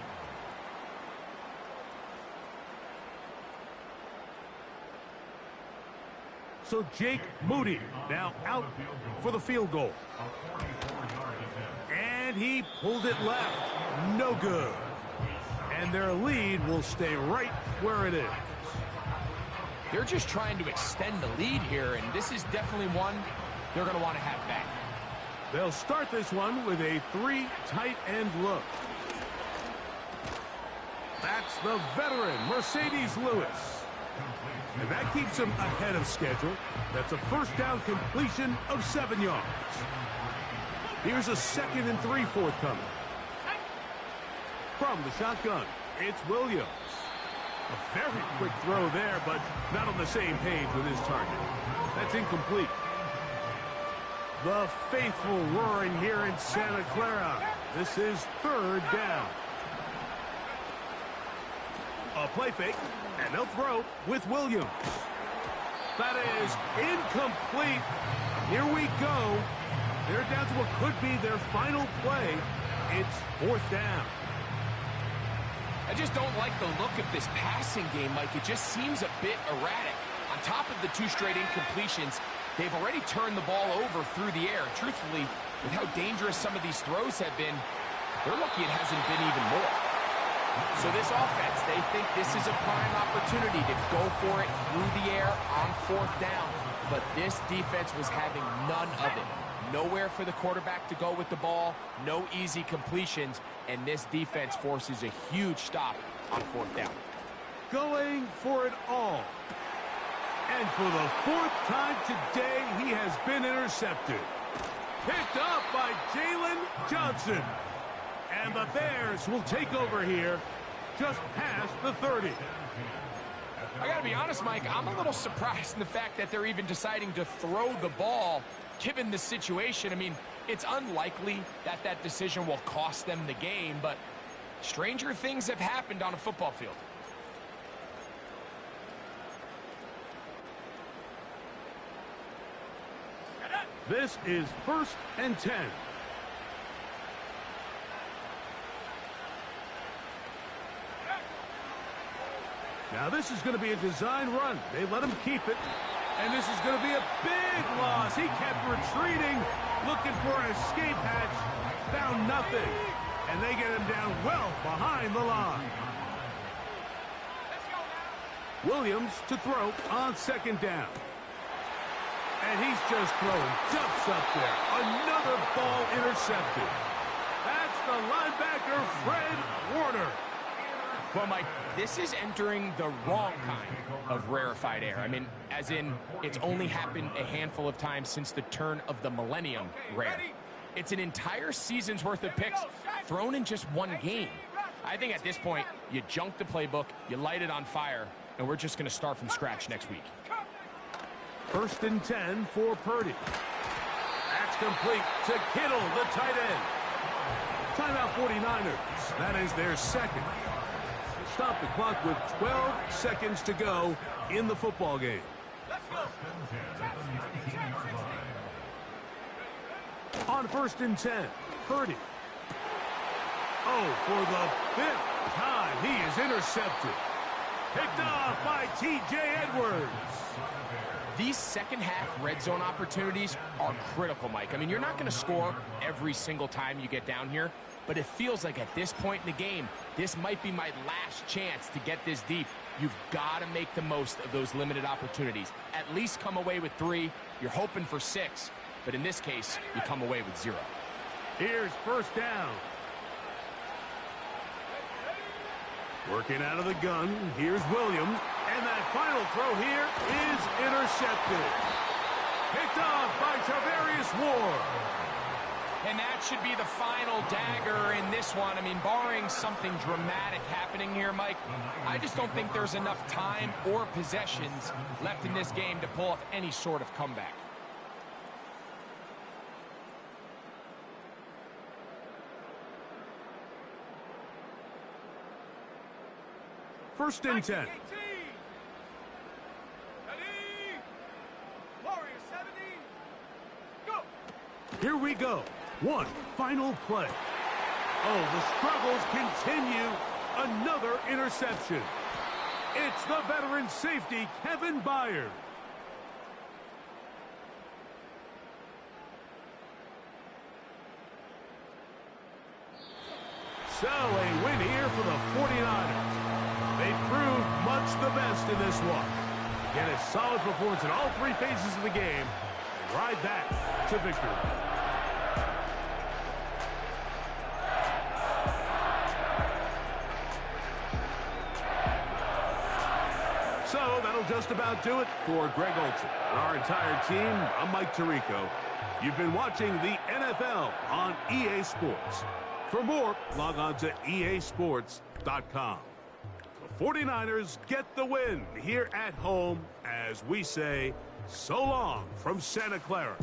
So Jake Moody now out for the field goal. And he pulled it left. No good. And their lead will stay right where it is. They're just trying to extend the lead here, and this is definitely one they're going to want to have back. They'll start this one with a 3 tight end look. That's the veteran, Mercedes Lewis. And that keeps him ahead of schedule. That's a 1st down completion of 7 yards. Here's a 2nd and 3 forthcoming. From the shotgun, it's Williams. A very quick throw there, but not on the same page with his target. That's incomplete. The faithful roaring here in Santa Clara. This is 3rd down. A play fake, and they'll throw with Williams. That is incomplete. Here we go. They're down to what could be their final play. It's 4th down. I just don't like the look of this passing game, Mike. It just seems a bit erratic. On top of the 2 straight incompletions, they've already turned the ball over through the air. Truthfully, with how dangerous some of these throws have been, they're lucky it hasn't been even more. So this offense, they think this is a prime opportunity to go for it through the air on 4th down. But this defense was having none of it. Nowhere for the quarterback to go with the ball, no easy completions, and this defense forces a huge stop on 4th down. Going for it all. And for the 4th time today, he has been intercepted. Picked off by Jalen Johnson. And the Bears will take over here just past the 30. I got to be honest, Mike, I'm a little surprised in the fact that they're even deciding to throw the ball given the situation. I mean, it's unlikely that that decision will cost them the game, but stranger things have happened on a football field. This is 1st and 10. Now this is going to be a design run. They let him keep it. And this is going to be a big loss. He kept retreating, looking for an escape hatch. Found nothing. And they get him down well behind the line. Williams to throw on 2nd down. And he's just throwing jumps up there. Another ball intercepted. That's the linebacker, Fred Warner. Well, Mike, this is entering the wrong kind of rarefied air. I mean, as in, it's only happened a handful of times since the turn of the millennium rare. It's an entire season's worth of picks thrown in just one game. I think at this point, you junk the playbook, you light it on fire, and we're just going to start from scratch next week. 1st and 10 for Purdy. That's complete to Kittle, the tight end. Timeout 49ers. That is their 2nd. Stop the clock with 12 seconds to go in the football game. On 1st and 10, Purdy. Oh, for the 5th time, he is intercepted. Picked off by T.J. Edwards. These second-half red zone opportunities are critical, Mike. I mean, you're not going to score every single time you get down here, but it feels like at this point in the game, this might be my last chance to get this deep. You've got to make the most of those limited opportunities. At least come away with 3. You're hoping for 6, but in this case, you come away with 0. Here's first down. Working out of the gun, here's Williams. And that final throw here is intercepted. Picked off by Tarvarius Ward. And that should be the final dagger in this one. I mean, barring something dramatic happening here, Mike, I just don't think there's enough time or possessions left in this game to pull off any sort of comeback. First and 10. Ready? Warrior 70. Go. Here we go. One final play. Oh, the struggles continue. Another interception. It's the veteran safety, Kevin Byard. So, a win here for the 49ers. They proved much the best in this one. Get a solid performance in all 3 phases of the game. And ride that to victory. So that'll just about do it for Greg Olson and our entire team. I'm Mike Tirico. You've been watching the NFL on EA Sports. For more, log on to easports.com. The 49ers get the win here at home as we say so long from Santa Clara.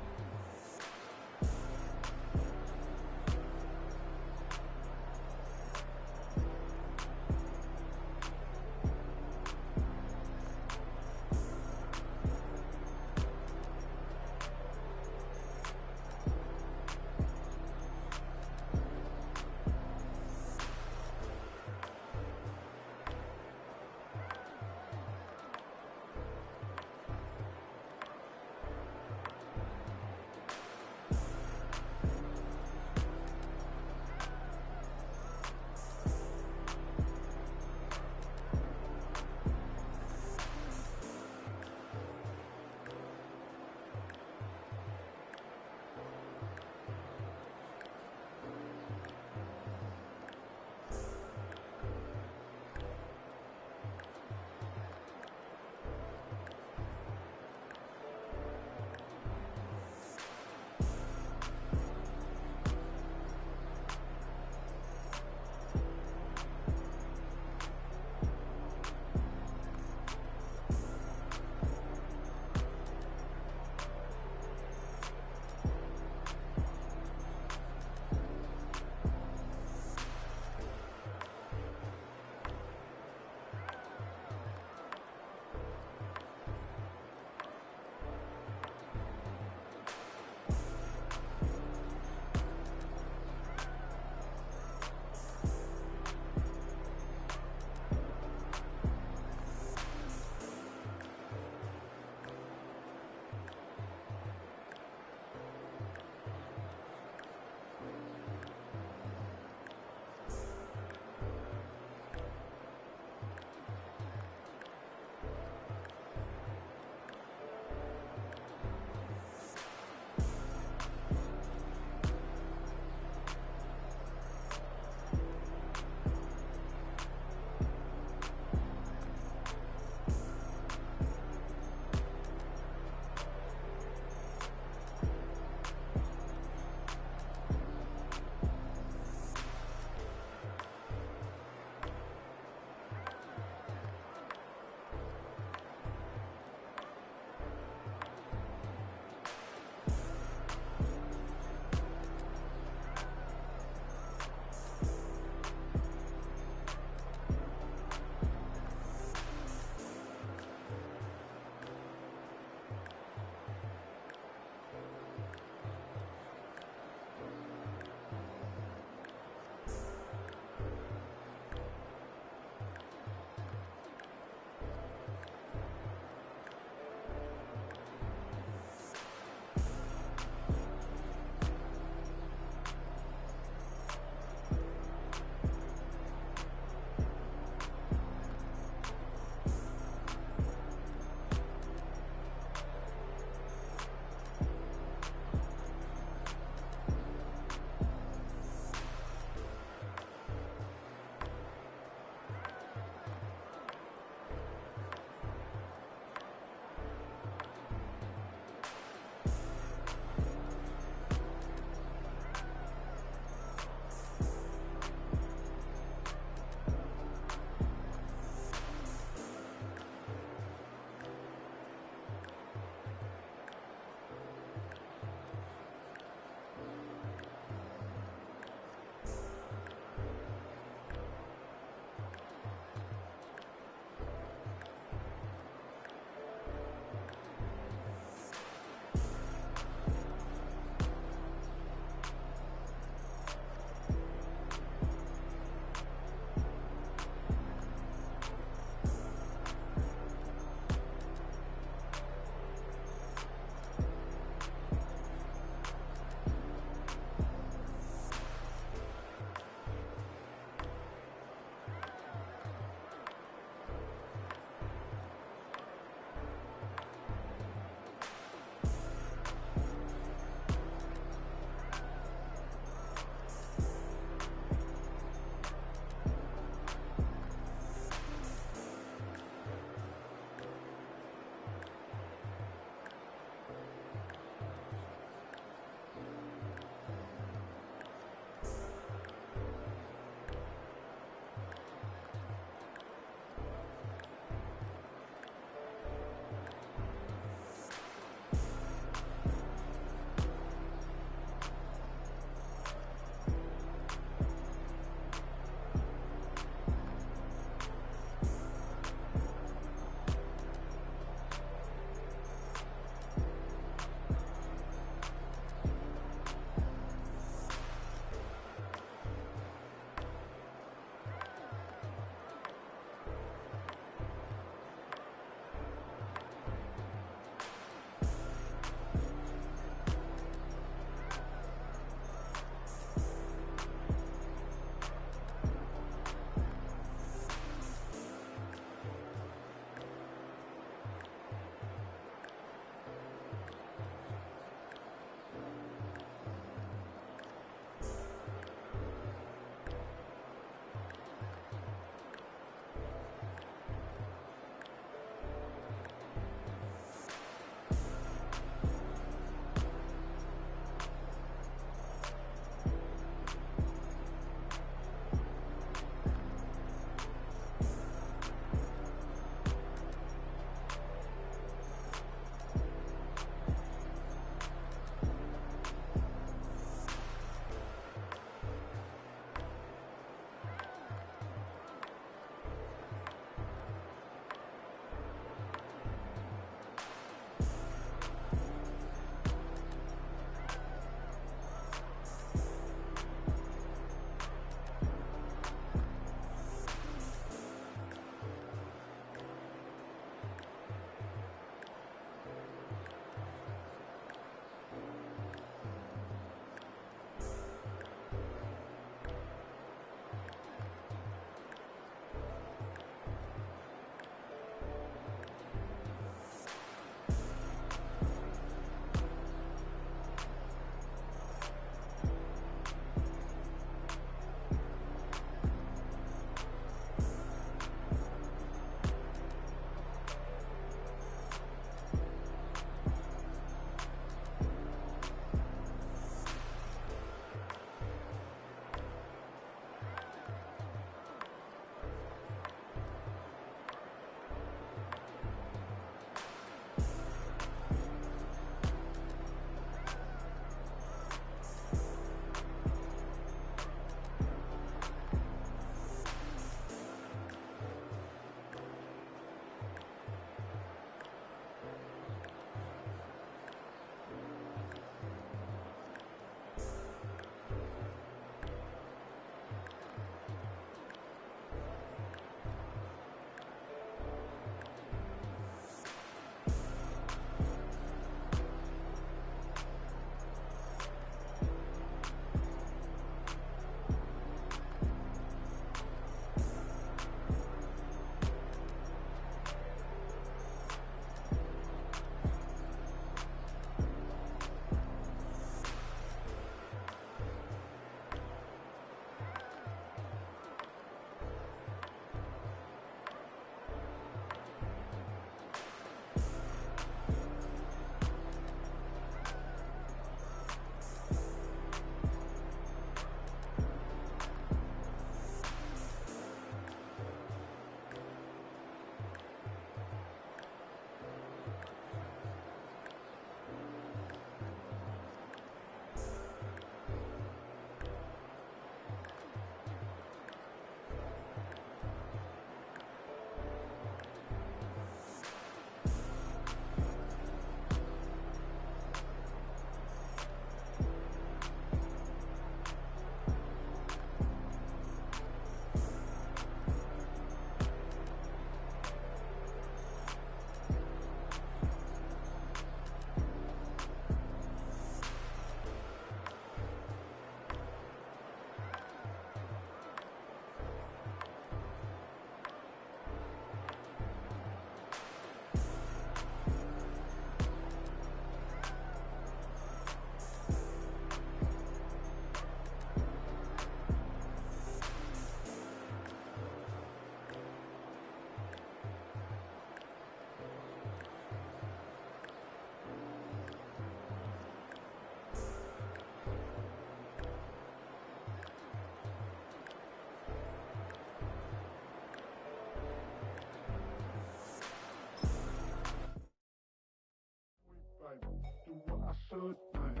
do what I should like.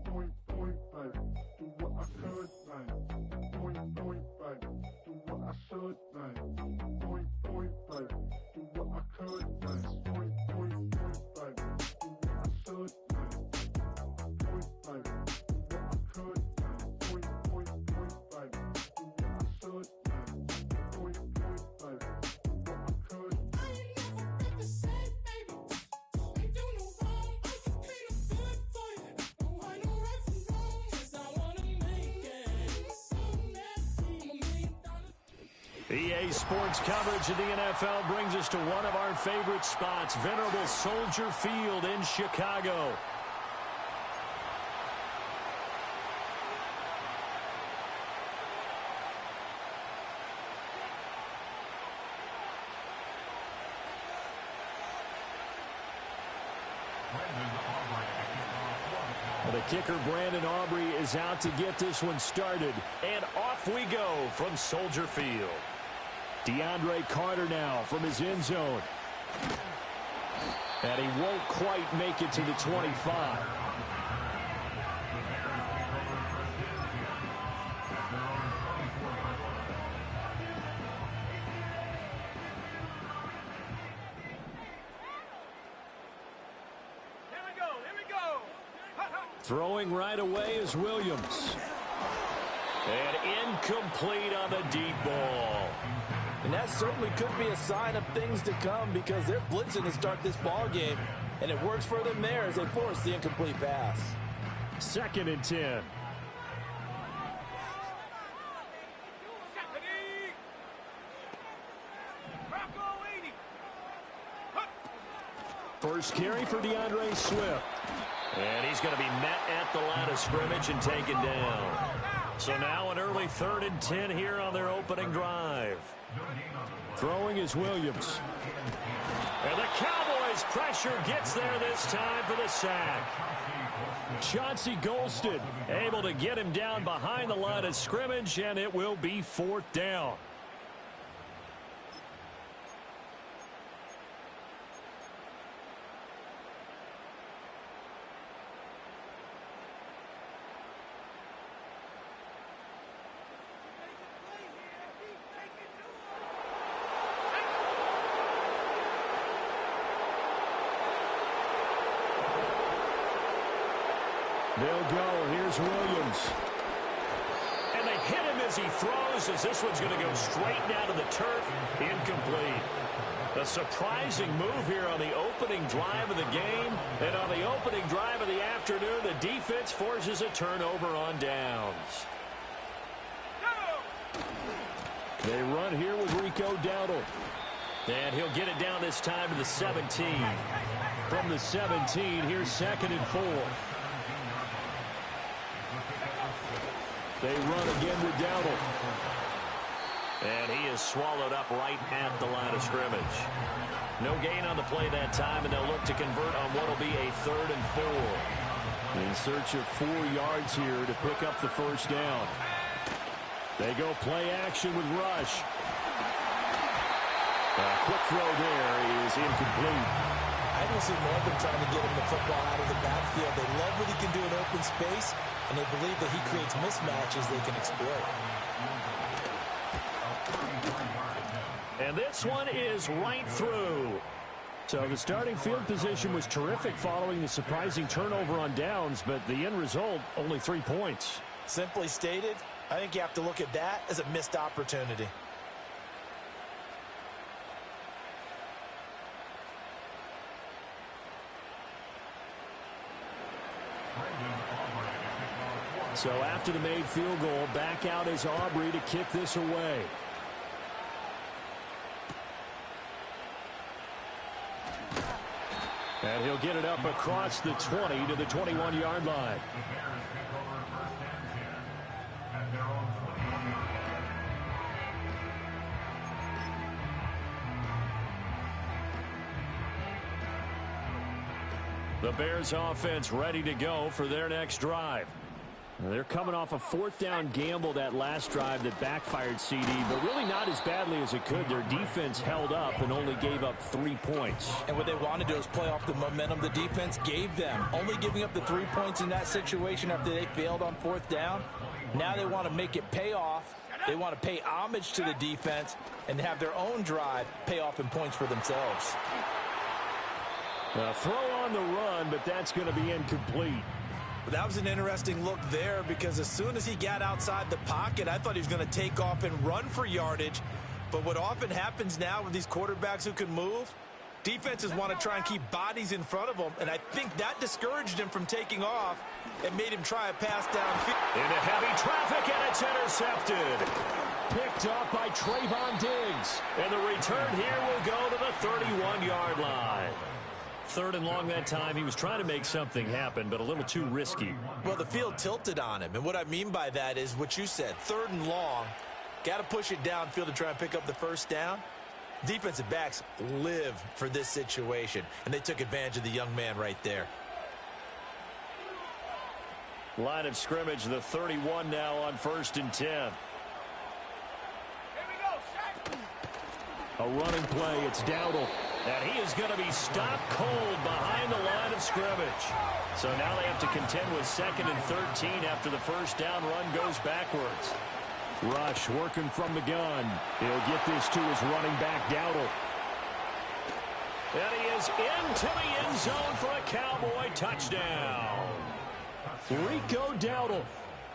Point, like, do what I could like. Point, like, do what I should like. Point, like, do what I could like. Point, like, do what I should like. Point, like, do what I could like. Point, like, do what I should like. Point, like, do what I could. I ain't never got the same, baby. Ain't do no wrong. I can be no good for you. Don't want no right from wrong. 'Cause I wanna make it. So nasty. I'm $1 million. EA Sports coverage of the NFL brings us to one of our favorite spots, venerable Soldier Field in Chicago. The kicker, Brandon Aubrey, is out to get this one started. And off we go from Soldier Field. DeAndre Carter now from his end zone. And he won't quite make it to the 25. Throwing right away is Williams. And incomplete on the deep ball. And that certainly could be a sign of things to come because they're blitzing to start this ball game. And it works for them there as they force the incomplete pass. 2nd and 10. First carry for DeAndre Swift. And he's going to be met at the line of scrimmage and taken down. So now an early 3rd and 10 here on their opening drive. Throwing is Williams. And the Cowboys' pressure gets there this time for the sack. Chauncey Golston Able to get him down behind the line of scrimmage, and it will be 4th down. They'll go. Here's Williams. And they hit him as he throws, as this one's going to go straight down to the turf. Incomplete. A surprising move here on the opening drive of the game. And on the opening drive of the afternoon, the defense forces a turnover on downs. They run here with Rico Dowdle. And he'll get it down this time to the 17. From the 17, here's 2nd and 4. They run again with Dowdle. And he is swallowed up right at the line of scrimmage. No gain on the play that time, and they'll look to convert on what will be a 3rd and 4. In search of 4 yards here to pick up the first down. They go play action with Rush. A quick throw there is incomplete. I don't see more of them trying to get him the football out of the backfield. They love what he can do in open space, and they believe that he creates mismatches they can exploit. And this one is right through. So the starting field position was terrific following the surprising turnover on downs, but the end result, only 3 points. Simply stated, I think you have to look at that as a missed opportunity. So after the made field goal, back out is Aubrey to kick this away. And he'll get it up across the 20 to the 21-yard line. The Bears offense ready to go for their next drive. They're coming off a fourth down gamble that last drive that backfired CD, but really not as badly as it could. Their defense held up and only gave up 3 points. And what they want to do is play off the momentum the defense gave them. Only giving up the 3 points in that situation after they failed on fourth down. Now they want to make it pay off. They want to pay homage to the defense and have their own drive pay off in points for themselves. Throw on the run, but that's going to be incomplete. That was an interesting look there because as soon as he got outside the pocket, I thought he was going to take off and run for yardage. But what often happens now with these quarterbacks who can move, defenses want to try and keep bodies in front of them, and I think that discouraged him from taking off and made him try a pass downfield. Into heavy traffic, and it's intercepted. Picked up by Trayvon Diggs. And the return here will go to the 31-yard line. 3rd and long that time. He was trying to make something happen, but a little too risky. Well, the field tilted on him, and what I mean by that is what you said. 3rd and long, got to push it downfield to try and pick up the first down. Defensive backs live for this situation, and they took advantage of the young man right there. Line of scrimmage, the 31 now on 1st and 10. Here we go, Shaq. A running play, it's Dowdle. And he is going to be stopped cold behind the line of scrimmage. So now they have to contend with 2nd and 13 after the first down run goes backwards. Rush working from the gun. He'll get this to his running back, Dowdle. And he is into the end zone for a Cowboy touchdown. Rico Dowdle,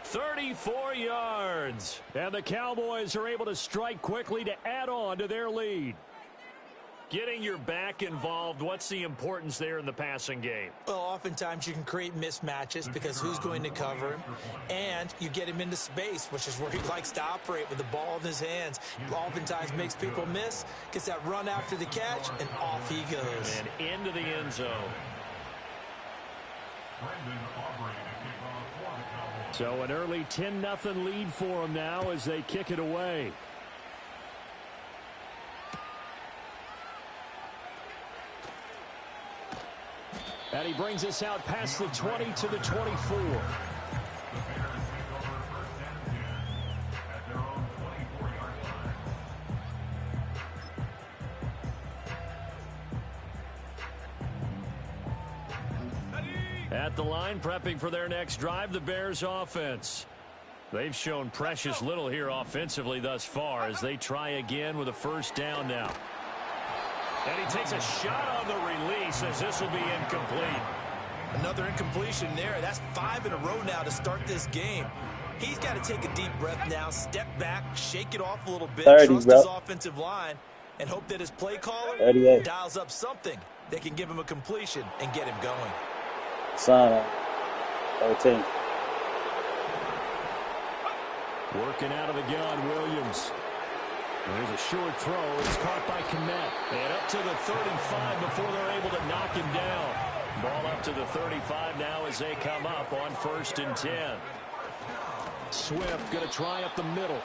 34 yards. And the Cowboys are able to strike quickly to add on to their lead. Getting your back involved, what's the importance there in the passing game? Well, oftentimes you can create mismatches because who's going to cover him, and you get him into space, which is where he likes to operate with the ball in his hands. Oftentimes makes people miss, gets that run after the catch, and off he goes. And into the end zone. So an early 10-0 lead for them now as they kick it away. And he brings us out past the 20 to the 24. At the line, prepping for their next drive, the Bears offense. They've shown precious little here offensively thus far as they try again with a first down now. And he takes a shot on the release as this will be incomplete. Another incompletion there. That's 5 in a row now to start this game. He's got to take a deep breath now, step back, shake it off a little bit, 30, trust bro. his offensive line, and hope that his play caller 38. dials up something that can give him a completion and get him going. Son, 13. Working out of the gun, Williams. There's a short throw. It's caught by Kmet. And up to the 35 before they're able to knock him down. Ball up to the 35 now as they come up on 1st and 10. Swift going to try up the middle.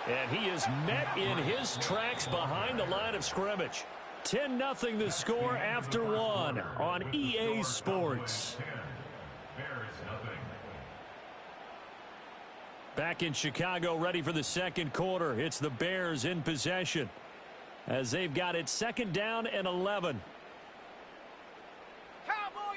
And he is met in his tracks behind the line of scrimmage. 10-0 the score after one on EA Sports. Back in Chicago, ready for the second quarter. It's the Bears in possession as they've got it 2nd down and 11. Cowboy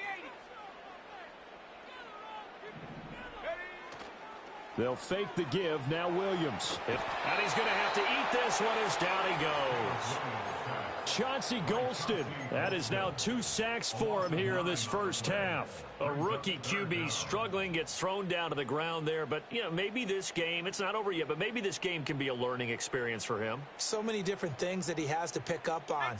80. They'll fake the give. Now Williams. And he's going to have to eat this one as down he goes. Chauncey Golston. That is now 2 sacks for him here in this first half. A rookie QB struggling, gets thrown down to the ground there. But, you know, maybe this game, it's not over yet, but maybe this game can be a learning experience for him. So many different things that he has to pick up on.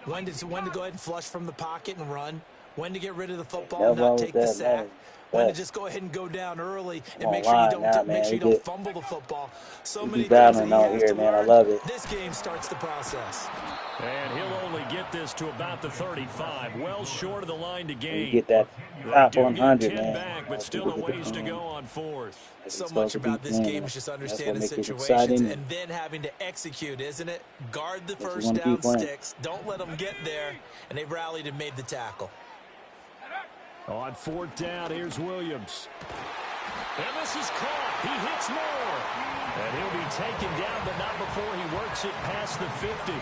When to go ahead and flush from the pocket and run. When to get rid of the football and not take the sack. When to just go ahead and go down early and make sure you don't fumble the football. So many things that he has to learn. I love it. This game starts the process. And he'll only get this to about the 35, well short of the line to gain. You get that top 100, 10 man. back, but still a ways to go on 4th. So much about this game is just understanding situations and then having to execute, isn't it? Guard the first down sticks. Don't let them get there. And they rallied and made the tackle. On 4th down, here's Williams. And this is caught. He hits more. And he'll be taken down, but not before he works it past the 50.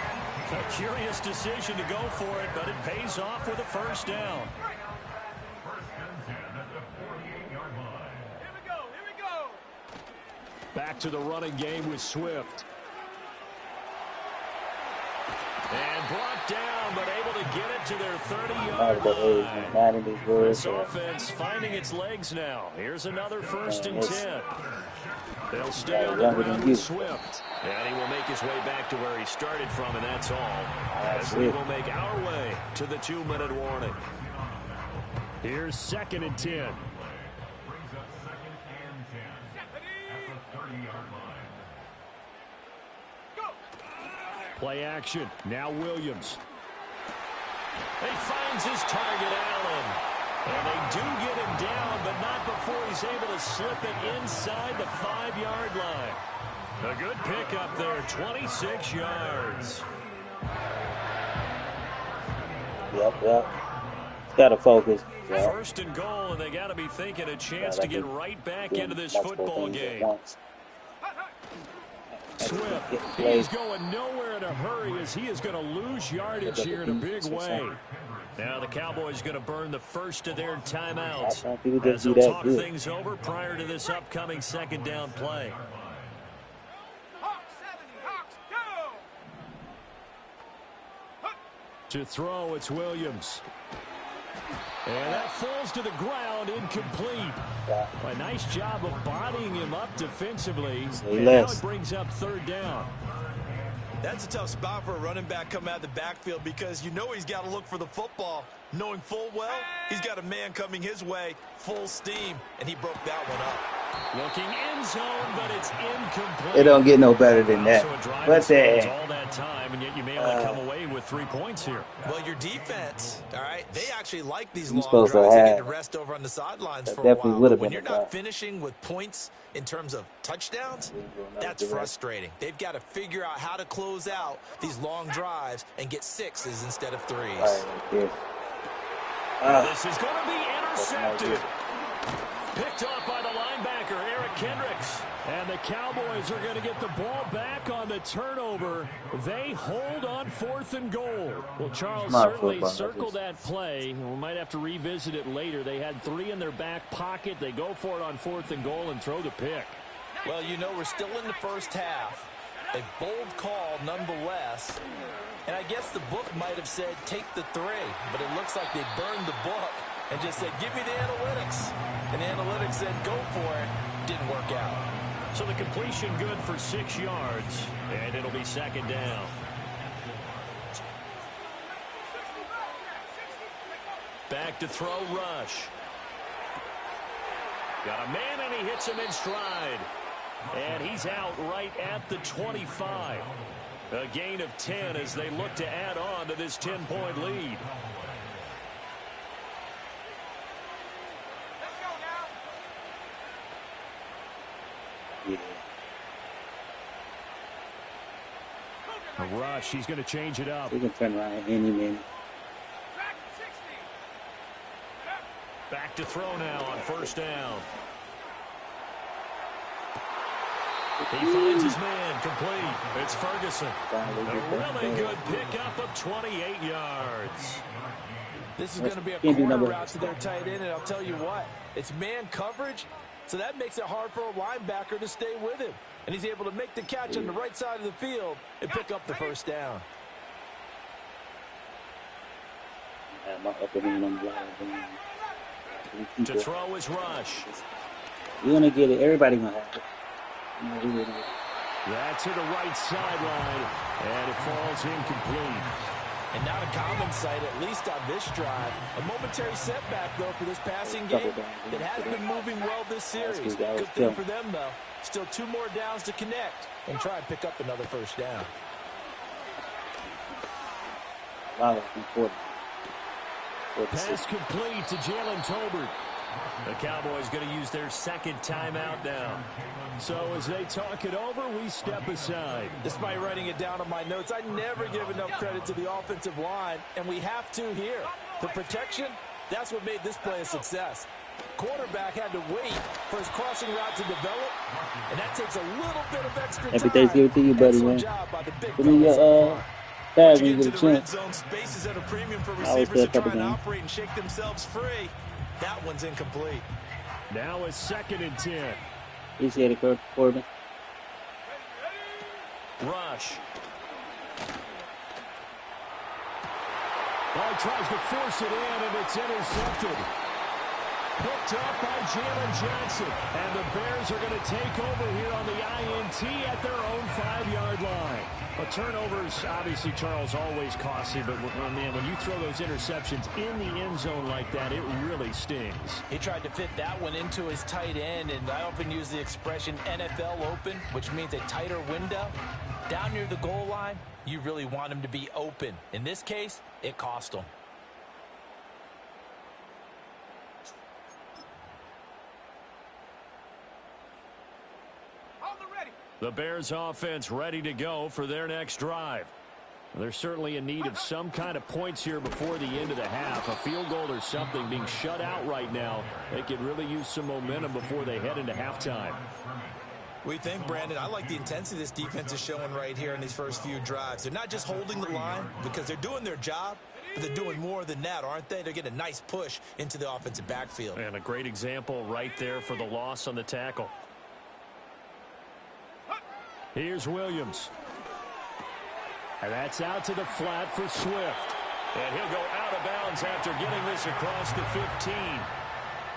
A curious decision to go for it, but it pays off with a first down. Here we go. Back to the running game with Swift. And brought down, but able to get it to their 30-yard line. This offense finding its legs now. Here's another 1st and 10. They'll stay on the ground with Swift. And he will make his way back to where he started from, and that's all. As we will make our way to the 2-minute warning. Here's 2nd and 10. Play action. Now Williams. He finds his target, Allen. And they do get him down, but not before he's able to slip it inside the 5-yard line. A good pickup there, 26 yards. Yep. Got to focus. Yep. 1st and goal, and they got to be thinking a chance to get right back into this football game. Swift, he's going nowhere in a hurry as he is going to lose yardage here in a big way. Now the Cowboys going to burn the first of their timeouts as they'll talk things over prior to this upcoming 2nd down play. To throw, it's Williams. And that falls to the ground, incomplete. A nice job of bodying him up defensively. And now it brings up 3rd down. That's a tough spot for a running back coming out of the backfield because you know he's got to look for the football, knowing full well he's got a man coming his way, full steam, and he broke that one up. Looking end zone, but it's incomplete. It don't get no better than that. What's that? All that time, and yet you may only come away with 3 points here. Well, your defense, all right, they actually like these long drives. They get to rest over on the sidelines for a while. But when you're not finishing with points in terms of touchdowns, that's frustrating. They've got to figure out how to close out these long drives and get 6s instead of 3s. This is going to be intercepted. Picked off by the linebacker, Eric Kendricks. And the Cowboys are going to get the ball back on the turnover. They hold on 4th and goal. Well, Charles certainly circled that play. We might have to revisit it later. They had 3 in their back pocket. They go for it on 4th and goal and throw the pick. Well, you know, we're still in the first half. A bold call nonetheless. And I guess the book might have said take the 3, but it looks like they burned the book and just said, give me the analytics. And the analytics said, go for it. Didn't work out. So the completion good for 6 yards, and it'll be 2nd down. Back to throw, Rush. Got a man, and he hits him in stride. And he's out right at the 25. A gain of 10 as they look to add on to this 10-point lead. A rush, he's going to change it up. We can turn around any minute. Back to throw now on 1st down. He finds his man, complete. It's Ferguson. A really good pickup of 28 yards. This is going to be a corner route to their tight end, and I'll tell you what, it's man coverage, so that makes it hard for a linebacker to stay with him. And he's able to make the catch on the right side of the field and pick up the 1st down. To throw is Rush. You're going to get it. Everybody going to have it. That's to the right sideline, and it falls incomplete. And not a common sight, at least on this drive. A momentary setback, though, for this passing game. It has been moving well this series. Good thing for them, though. Still 2 more downs to connect and try and pick up another 1st down. Pass complete to Jalen Tolbert. The Cowboys going to use their 2nd timeout now. So as they talk it over, we step aside. Despite writing it down on my notes, I never give enough credit to the offensive line, and we have to here. The protection, that's what made this play a success. Quarterback had to wait for his crossing route to develop, and that takes a little bit of extra Happy time. Thanksgiving to you, buddy, Excellent man. job by the big Put in fellas your up front. tag Once when you you get get into a the red chance. zone, space is at a premium for I always play receivers a to couple try and games. operate and shake themselves free. That one's incomplete. Now a 2nd and 10. Appreciate it, Corbin. Rush. Well, he tries to force it in, and it's intercepted. Picked up by Jalen Johnson. And the Bears are going to take over here on the INT at their own 5-yard line. But turnovers, obviously, Charles, always costly. But, man, when you throw those interceptions in the end zone like that, it really stings. He tried to fit that one into his tight end, and I often use the expression NFL open, which means a tighter window. Down near the goal line, you really want him to be open. In this case, it cost him. Hold the ready. The Bears offense ready to go for their next drive. They're certainly in need of some kind of points here before the end of the half. A field goal or something being shut out right now. They could really use some momentum before they head into halftime. What do you think, Brandon? I like the intensity this defense is showing right here in these first few drives. They're not just holding the line because they're doing their job, but they're doing more than that, aren't they? They're getting a nice push into the offensive backfield. And a great example right there for the loss on the tackle. Here's Williams. And that's out to the flat for Swift. And he'll go out of bounds after getting this across the 15.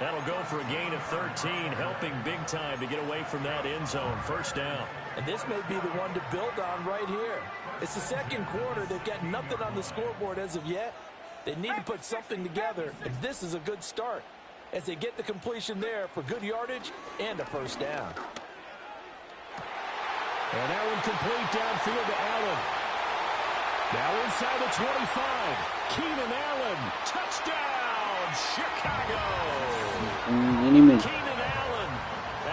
That'll go for a gain of 13, helping big time to get away from that end zone. First down. And this may be the one to build on right here. It's the second quarter. They've got nothing on the scoreboard as of yet. They need to put something together, and this is a good start as they get the completion there for good yardage and a first down. And that one complete downfield to Allen. Now inside the 25. Keenan Allen. Touchdown, Chicago. Any minute. Keenan Allen,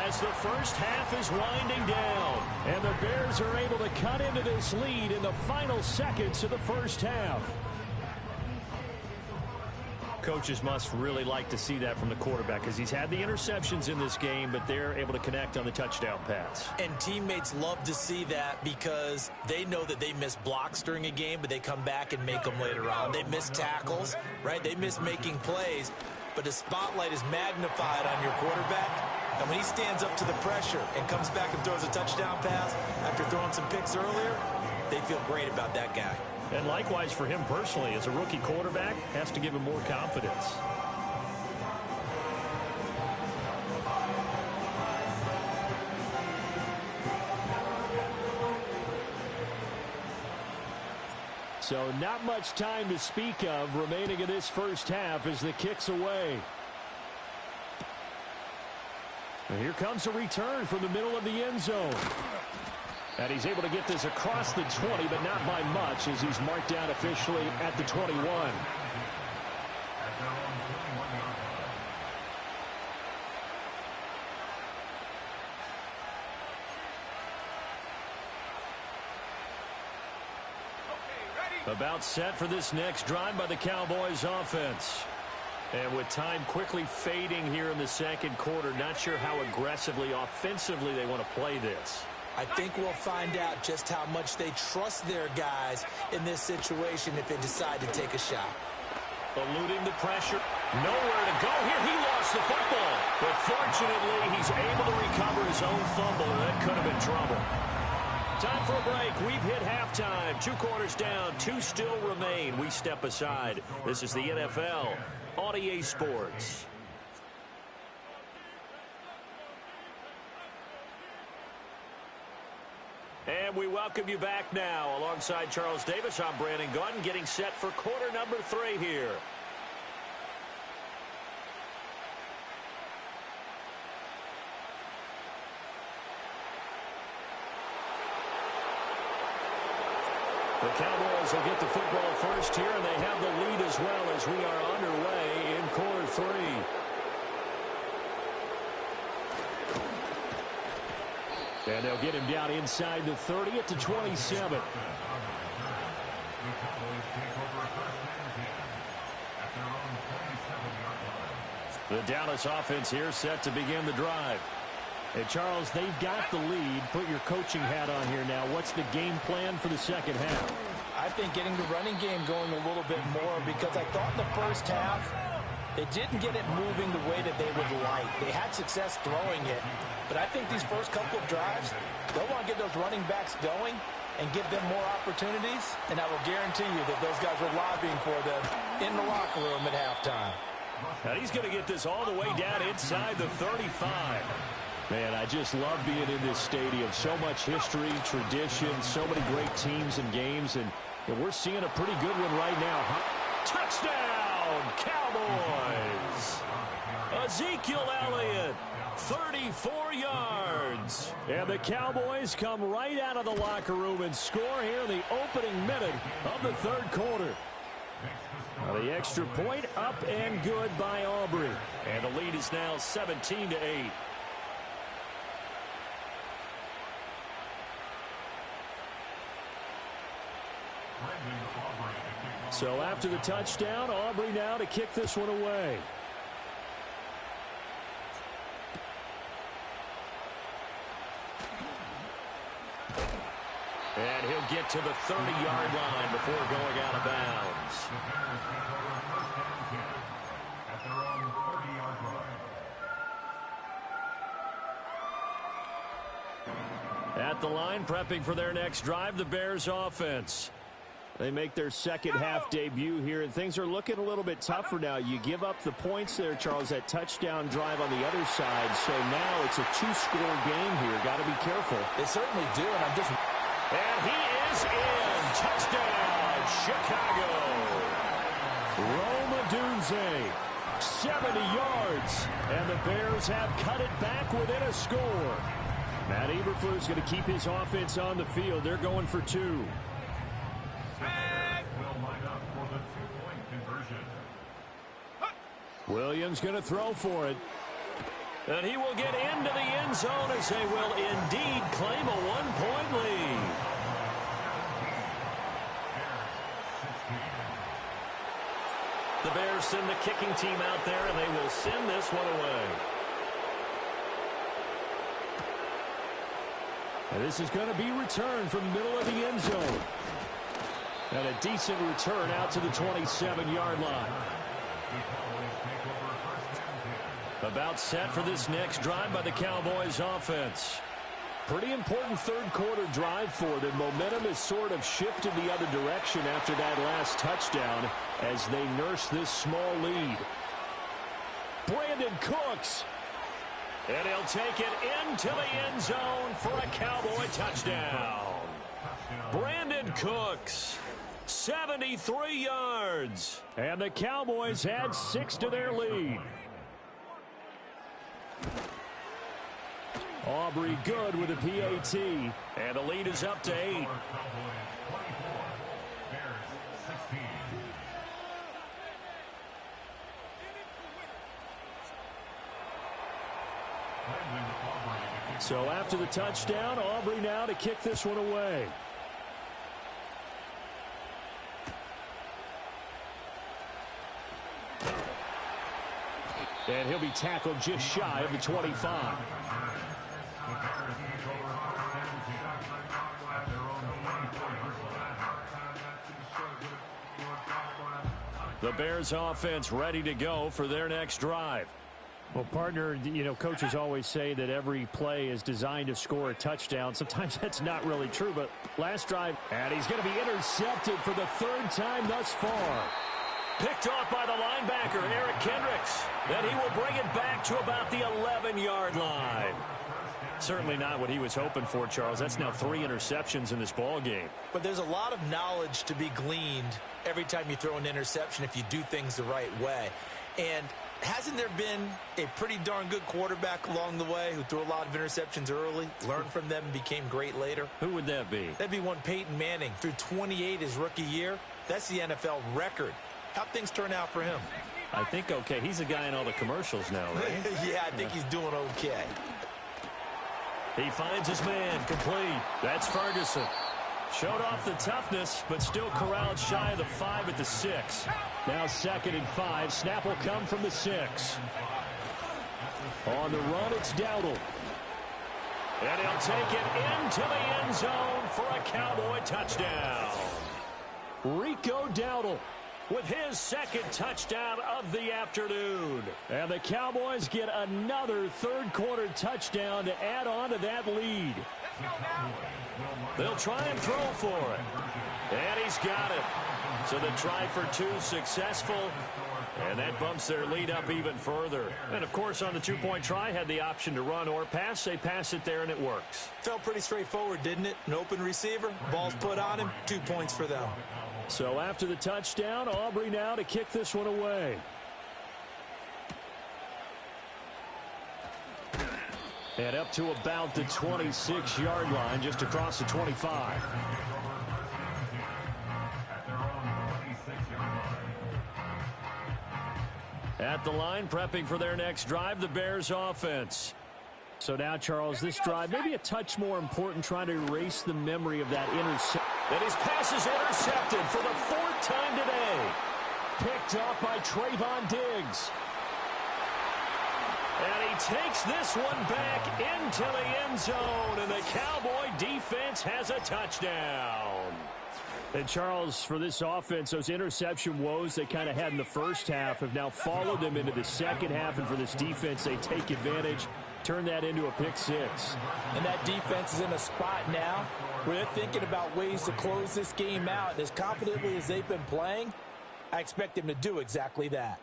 as the first half is winding down. And the Bears are able to cut into this lead in the final seconds of the first half. Coaches must really like to see that from the quarterback because he's had the interceptions in this game, but they're able to connect on the touchdown pass. And teammates love to see that because they know that they miss blocks during a game, but they come back and make them later on. They miss tackles, right? They miss making plays, but the spotlight is magnified on your quarterback. And when he stands up to the pressure and comes back and throws a touchdown pass after throwing some picks earlier, they feel great about that guy. And likewise for him personally, as a rookie quarterback, has to give him more confidence. So not much time to speak of remaining in this first half as the kick's away. And here comes a return from the middle of the end zone. And he's able to get this across the 20, but not by much as he's marked down officially at the 21. About set for this next drive by the Cowboys offense. And with time quickly fading here in the second quarter, not sure how aggressively, offensively they want to play this. I think we'll find out just how much they trust their guys in this situation if they decide to take a shot. Eluding the pressure. Nowhere to go here. He lost the football. But fortunately, he's able to recover his own fumble. That could have been trouble. Time for a break. We've hit halftime. 2 quarters down. 2 still remain. We step aside. This is the NFL on EA Sports. And we welcome you back now. Alongside Charles Davis, I'm Brandon Gunn, getting set for quarter number 3 here. The Cowboys will get the football first here, and they have the lead as well as we are underway in quarter 3. And they'll get him down inside the 30 at the 27. The Dallas offense here set to begin the drive. Hey, Charles, they've got the lead. Put your coaching hat on here now. What's the game plan for the second half? I think getting the running game going a little bit more, because I thought in the first half they didn't get it moving the way that they would like. They had success throwing it, but I think these first couple of drives, they'll want to get those running backs going and give them more opportunities, and I will guarantee you that those guys were lobbying for them in the locker room at halftime. Now he's going to get this all the way down inside the 35. Man, I just love being in this stadium. So much history, tradition, so many great teams and games, and we're seeing a pretty good one right now. Touchdown, Cowboys! Ezekiel Elliott, 34 yards. And the Cowboys come right out of the locker room and score here in the opening minute of the third quarter. Now the extra point up and good by Aubrey. And the lead is now 17-8. So after the touchdown, Aubrey now to kick this one away. And he'll get to the 30-yard line before going out of bounds. At the line, prepping for their next drive, the Bears offense. They make their second half debut here, and things are looking a little bit tougher now. You give up the points there, Charles, that touchdown drive on the other side. So now it's a two-score game here. Got to be careful. They certainly do, and I'm just... And he is in. Touchdown, Chicago. Rome Odunze, 70 yards. And the Bears have cut it back within a score. Matt Eberflus going to keep his offense on the field. They're going for two. Williams going to throw for it. And he will get into the end zone as they will indeed claim a one-point lead. The Bears send the kicking team out there, and they will send this one away. And this is going to be returned from the middle of the end zone. And a decent return out to the 27-yard line. About set for this next drive by the Cowboys offense. Pretty important third quarter drive for them. Momentum has sort of shifted the other direction after that last touchdown as they nurse this small lead. Brandon Cooks. And he'll take it into the end zone for a Cowboy touchdown. Brandon Cooks, 73 yards. And the Cowboys had 6 to their lead. Aubrey good with a PAT. And the lead is up to 8. So after the touchdown, Aubrey now to kick this one away. And he'll be tackled just shy of the 25. The Bears offense ready to go for their next drive. Well, partner, coaches always say that every play is designed to score a touchdown. Sometimes that's not really true, but last drive, and he's going to be intercepted for the third time thus far. Picked off by the linebacker, Eric Kendricks. Then he will bring it back to about the 11-yard line. Certainly not what he was hoping for, Charles. That's now 3 interceptions in this ball game. But there's a lot of knowledge to be gleaned every time you throw an interception if you do things the right way. And hasn't there been a pretty darn good quarterback along the way who threw a lot of interceptions early, learned from them, and became great later? Who would that be? That'd be one Peyton Manning. Threw 28 his rookie year. That's the NFL record. How'd things turn out for him? I think okay. He's a guy in all the commercials now, right? Yeah, I think he's doing okay. He finds his man complete. That's Ferguson. Showed off the toughness, but still corralled shy of the 5 at the 6. Now 2nd and 5. Snap will come from the 6. On the run, it's Dowdle. And he'll take it into the end zone for a Cowboy touchdown. Rico Dowdle with his 2nd touchdown of the afternoon. And the Cowboys get another third-quarter touchdown to add on to that lead. They'll try and throw for it. And he's got it. So the try for 2 successful. And that bumps their lead up even further. And, of course, on the 2-point try, had the option to run or pass. They pass it there, and it works. Felt pretty straightforward, didn't it? An open receiver, ball's put on him, 2 points for them. So after the touchdown, Aubrey now to kick this one away. And up to about the 26-yard line, just across the 25. At the line, prepping for their next drive, the Bears offense. So now, Charles, this drive maybe a touch more important, trying to erase the memory of that interception. And his pass is intercepted for the 4th time today. Picked up by Trayvon Diggs. And he takes this one back into the end zone, and the Cowboy defense has a touchdown. And, Charles, for this offense, those interception woes they kind of had in the first half have now followed them into the second half, and for this defense, they take advantage, turn that into a pick 6. And that defense is in a spot now where they're thinking about ways to close this game out. And as confidently as they've been playing, I expect them to do exactly that.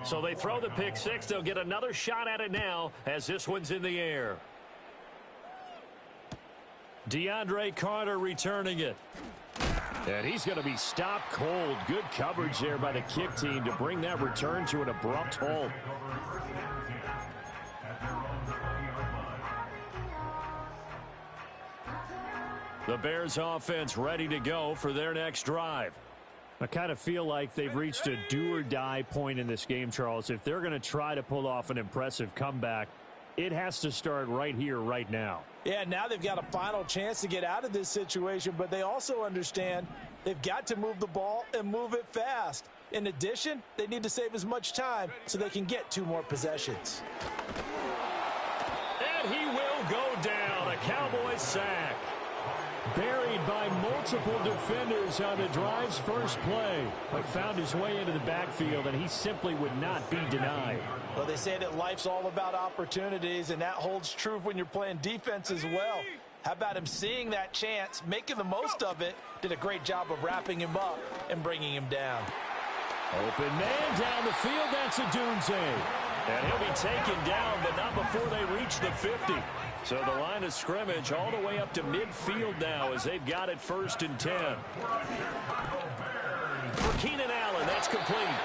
So they throw the pick 6. They'll get another shot at it now as this one's in the air. DeAndre Carter returning it. And he's going to be stopped cold. Good coverage there by the kick team to bring that return to an abrupt halt. The Bears offense ready to go for their next drive. I kind of feel like they've reached a do-or-die point in this game, Charles. If they're going to try to pull off an impressive comeback, it has to start right here, right now. Yeah, now they've got a final chance to get out of this situation, but they also understand they've got to move the ball and move it fast. In addition, they need to save as much time so they can get 2 more possessions. And he will go down. A Cowboys sack. Buried by multiple defenders on the drive's first play, but found his way into the backfield, and he simply would not be denied. Well, they say that life's all about opportunities, and that holds true when you're playing defense as well. How about him seeing that chance, making the most of it, did a great job of wrapping him up and bringing him down. Open man down the field, that's a Dunze. And he'll be taken down, but not before they reach the 50. So the line of scrimmage all the way up to midfield now as they've got it 1st and 10. For Keenan Allen, that's complete.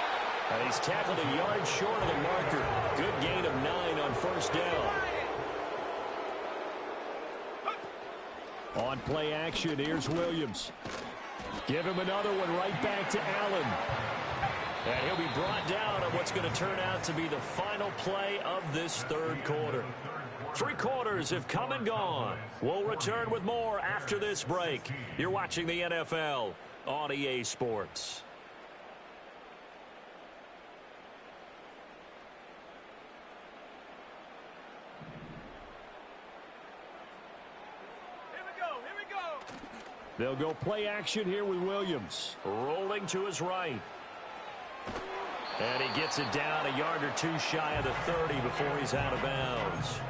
And he's tackled a yard short of the marker. Good gain of 9 on 1st down. On play action, here's Williams. Give him another one right back to Allen. And he'll be brought down on what's going to turn out to be the final play of this 3rd quarter. 3 quarters have come and gone. We'll return with more after this break. You're watching the NFL on EA Sports. Here we go. They'll go play action here with Williams. Rolling to his right. And he gets it down a yard or 2 shy of the 30 before he's out of bounds.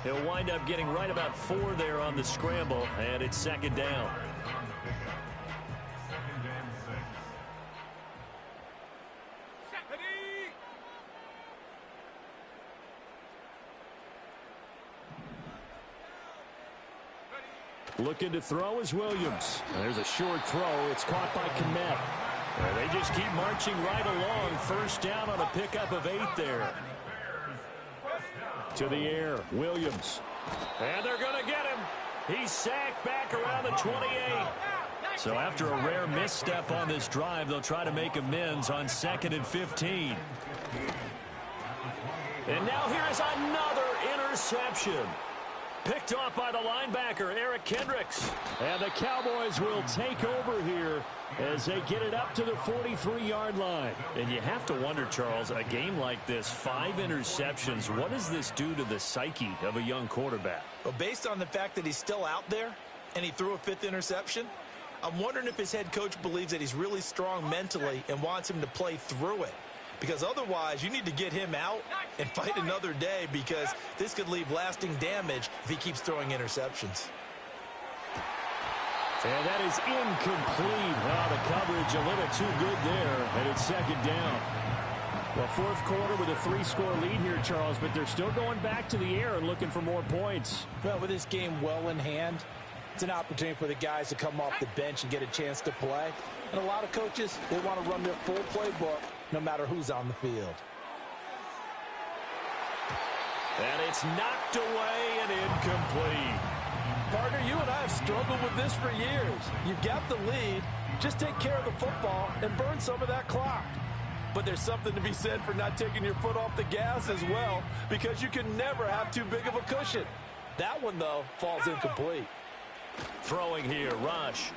He'll wind up getting right about 4 there on the scramble, and it's 2nd down. Looking to throw is Williams. And there's a short throw. It's caught by Kmet. And they just keep marching right along. 1st down on a pickup of 8 there. To the air, Williams. And they're going to get him. He's sacked back around the 28. So after a rare misstep on this drive, they'll try to make amends on 2nd and 15. And now here is another interception. Picked off by the linebacker, Eric Kendricks. And the Cowboys will take over here as they get it up to the 43-yard line. And you have to wonder, Charles, a game like this, 5 interceptions, what does this do to the psyche of a young quarterback? Well, based on the fact that he's still out there and he threw a 5th interception, I'm wondering if his head coach believes that he's really strong mentally and wants him to play through it. Because otherwise, you need to get him out and fight another day, because this could leave lasting damage if he keeps throwing interceptions. And that is incomplete. Wow, the coverage a little too good there, and it's 2nd down. Well, 4th quarter with a 3-score lead here, Charles, but they're still going back to the air and looking for more points. Well, with this game well in hand, it's an opportunity for the guys to come off the bench and get a chance to play. And a lot of coaches, they want to run their full playbook no matter who's on the field. And it's knocked away and incomplete. Partner, you and I have struggled with this for years. You've got the lead. Just take care of the football and burn some of that clock. But there's something to be said for not taking your foot off the gas as well, because you can never have too big of a cushion. That one, though, falls incomplete. Throwing here, Rush.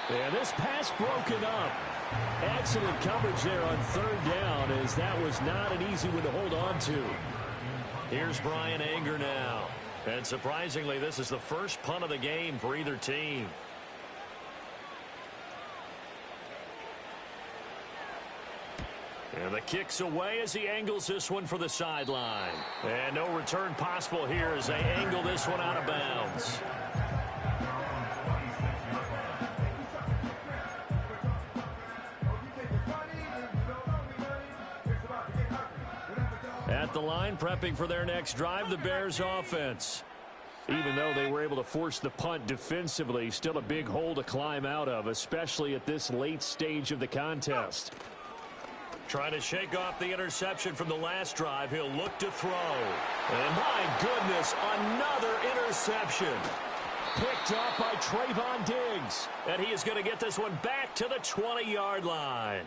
And this pass broken up. Excellent coverage there on 3rd down, as that was not an easy one to hold on to. Here's Brian Anger now. And surprisingly, this is the first punt of the game for either team. And the kick's away as he angles this one for the sideline. And no return possible here as they angle this one out of bounds. At the line, prepping for their next drive, the Bears offense. Even though they were able to force the punt defensively, still a big hole to climb out of, especially at this late stage of the contest. Trying to shake off the interception from the last drive. He'll look to throw. And my goodness, another interception. Picked up by Trayvon Diggs. And he is going to get this one back to the 20-yard line.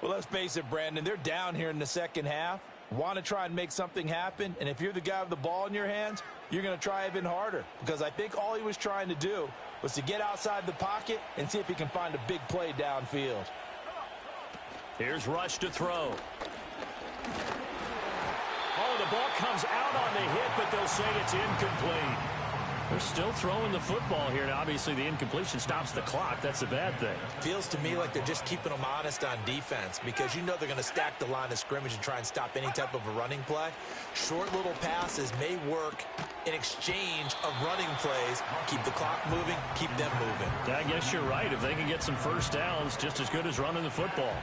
Well, let's face it, Brandon, they're down here in the second half. Want to try and make something happen, and if you're the guy with the ball in your hands, you're going to try even harder, because I think all he was trying to do was to get outside the pocket and see if he can find a big play downfield. Here's Rush to throw. Oh, the ball comes out on the hit, but they'll say it's incomplete. They're still throwing the football here, and obviously the incompletion stops the clock. That's a bad thing. Feels to me like they're just keeping them honest on defense, because you know they're going to stack the line of scrimmage and try and stop any type of a running play. Short little passes may work in exchange of running plays. Keep the clock moving, keep them moving. I guess you're right. If they can get some first downs, just as good as running the football.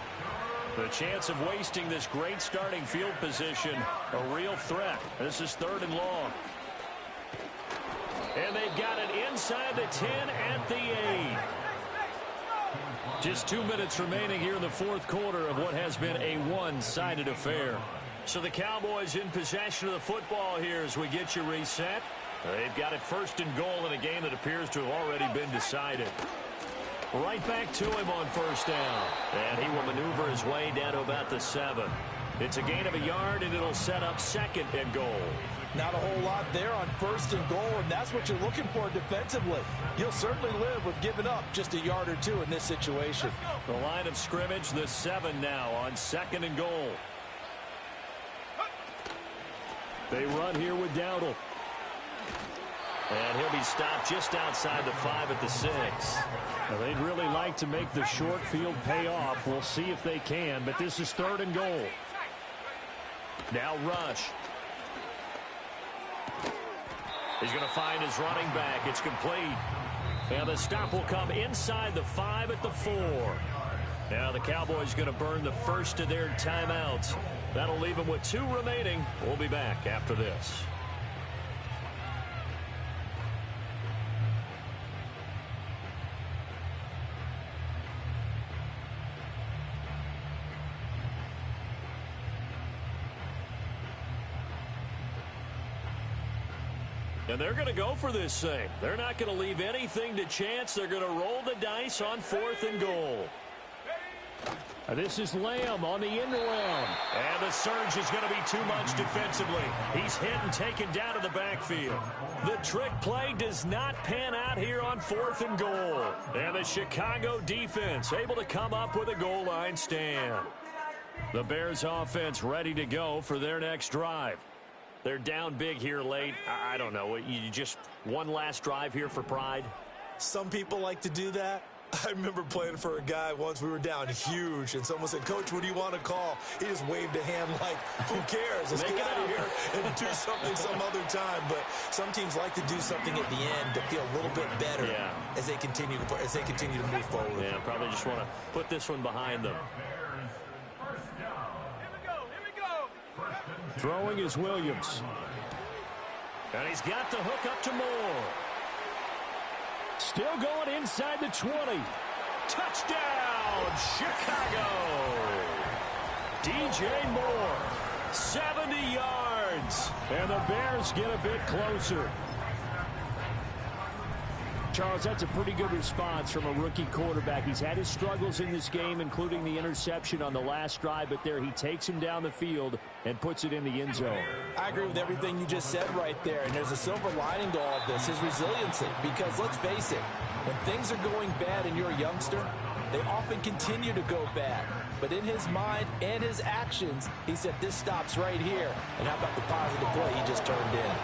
The chance of wasting this great starting field position, a real threat. This is 3rd and long. And they've got it inside the 10 at the 8. Just 2 minutes remaining here in the 4th quarter of what has been a one-sided affair. So the Cowboys in possession of the football here as we get you reset. They've got it 1st and goal in a game that appears to have already been decided. Right back to him on 1st down. And he will maneuver his way down to about the 7. It's a gain of a yard, and it'll set up 2nd and goal. Not a whole lot there on 1st and goal, and that's what you're looking for defensively. You'll certainly live with giving up just a yard or 2 in this situation. The line of scrimmage, the 7 now on 2nd and goal. They run here with Dowdle. And he'll be stopped just outside the 5 at the 6. Well, they'd really like to make the short field pay off. We'll see if they can, but this is 3rd and goal. Now Rush. He's going to find his running back. It's complete. And the stop will come inside the 5 at the 4. Now the Cowboys going to burn the first of their timeouts. That'll leave them with 2 remaining. We'll be back after this. And they're going to go for this thing. They're not going to leave anything to chance. They're going to roll the dice on 4th and goal. This is Lamb on the end around. And the surge is going to be too much defensively. He's hit and taken down to the backfield. The trick play does not pan out here on 4th and goal. And the Chicago defense able to come up with a goal line stand. The Bears offense ready to go for their next drive. They're down big here late. I don't know. You just one last drive here for pride? Some people like to do that. I remember playing for a guy once. We were down huge, and someone said, "Coach, what do you want to call?" He just waved a hand like, "Who cares? Let's get out of here and do something some other time." But some teams like to do something at the end to feel a little bit better as they continue to move forward. Yeah, probably just want to put this one behind them. Throwing is Williams. And he's got the hook up to Moore. Still going inside the 20. Touchdown, Chicago. DJ Moore, 70 yards. And the Bears get a bit closer. Charles, that's a pretty good response from a rookie quarterback. He's had his struggles in this game, including the interception on the last drive, but there he takes him down the field and puts it in the end zone. I agree with everything you just said right there, and there's a silver lining to all of this, his resiliency, because let's face it, when things are going bad and you're a youngster, they often continue to go bad. But in his mind and his actions, he said, this stops right here. And how about the positive play he just turned in?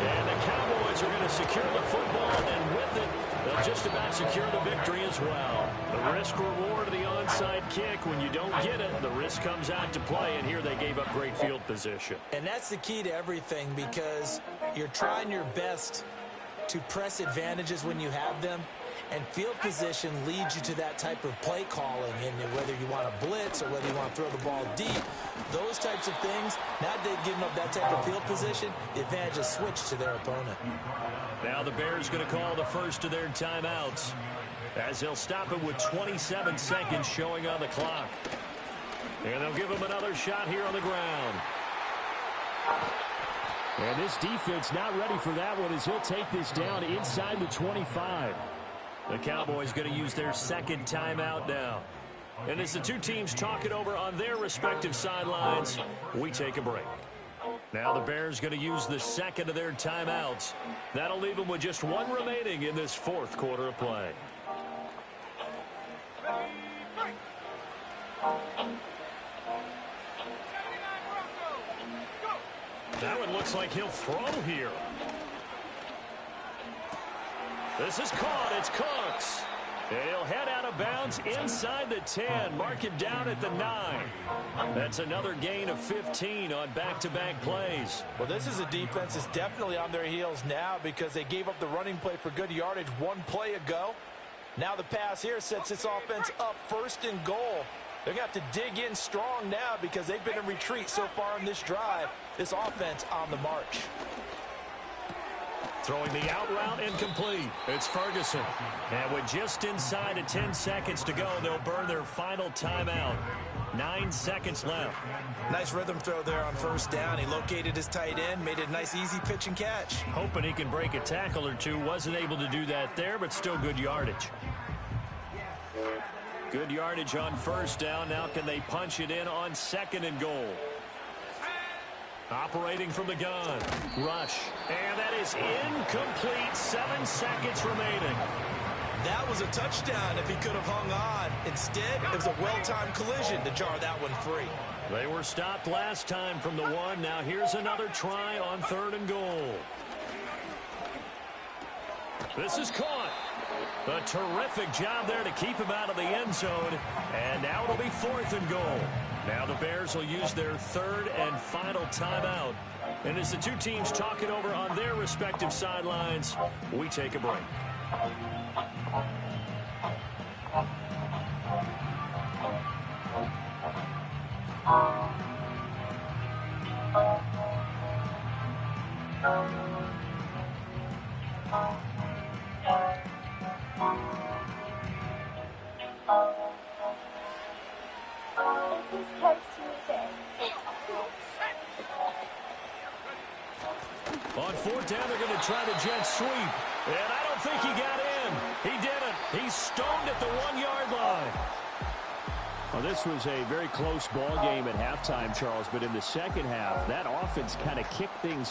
And the Cowboys are going to secure the football, and then with it, they'll just about secure the victory as well. The risk-reward of the onside kick, when you don't get it, the risk comes out to play, and here they gave up great field position. And that's the key to everything, because you're trying your best to press advantages when you have them, and field position leads you to that type of play calling, and whether you want to blitz or whether you want to throw the ball deep, those types of things, now that they've given up that type of field position, the advantage is switched to their opponent. Now the Bears going to call the first of their timeouts, as they'll stop it with 27 seconds showing on the clock. And they'll give him another shot here on the ground. And this defense not ready for that one, as he'll take this down inside the 25. The Cowboys going to use their second timeout now. And as the two teams talk it over on their respective sidelines, we take a break. Now the Bears going to use the second of their timeouts. That'll leave them with just one remaining in this fourth quarter of play. That one looks like he'll throw here. This is caught. It's Cooks. He'll head out of bounds inside the 10. Mark him down at the 9. That's another gain of 15 on back-to-back plays. Well, this is a defense that's definitely on their heels now, because they gave up the running play for good yardage one play ago. Now the pass here sets this offense up 1st and goal. They're going to have to dig in strong now, because they've been in retreat so far in this drive. This offense on the march. Throwing the out route incomplete. It's Ferguson. And with just inside of 10 seconds to go, they'll burn their final timeout. 9 seconds left. Nice rhythm throw there on 1st down. He located his tight end, made it a nice easy pitch and catch. Hoping he can break a tackle or two. Wasn't able to do that there, but still good yardage. Good yardage on 1st down. Now can they punch it in on 2nd and goal? Operating from the gun. Rush. And that is incomplete. 7 seconds remaining. That was a touchdown if he could have hung on. Instead, it was a well-timed collision to jar that one free. They were stopped last time from the 1. Now here's another try on 3rd and goal. This is caught. A terrific job there to keep him out of the end zone. And now it'll be 4th and goal. Now the Bears will use their 3rd and final timeout. And as the two teams talk it over on their respective sidelines, we take a break. Take On fourth down, they're going to try the jet sweep. And I don't think he got in. He didn't. He's stoned at the 1-yard line. Well, this was a very close ball game at halftime, Charles, but in the second half, that offense kind of kicked things in.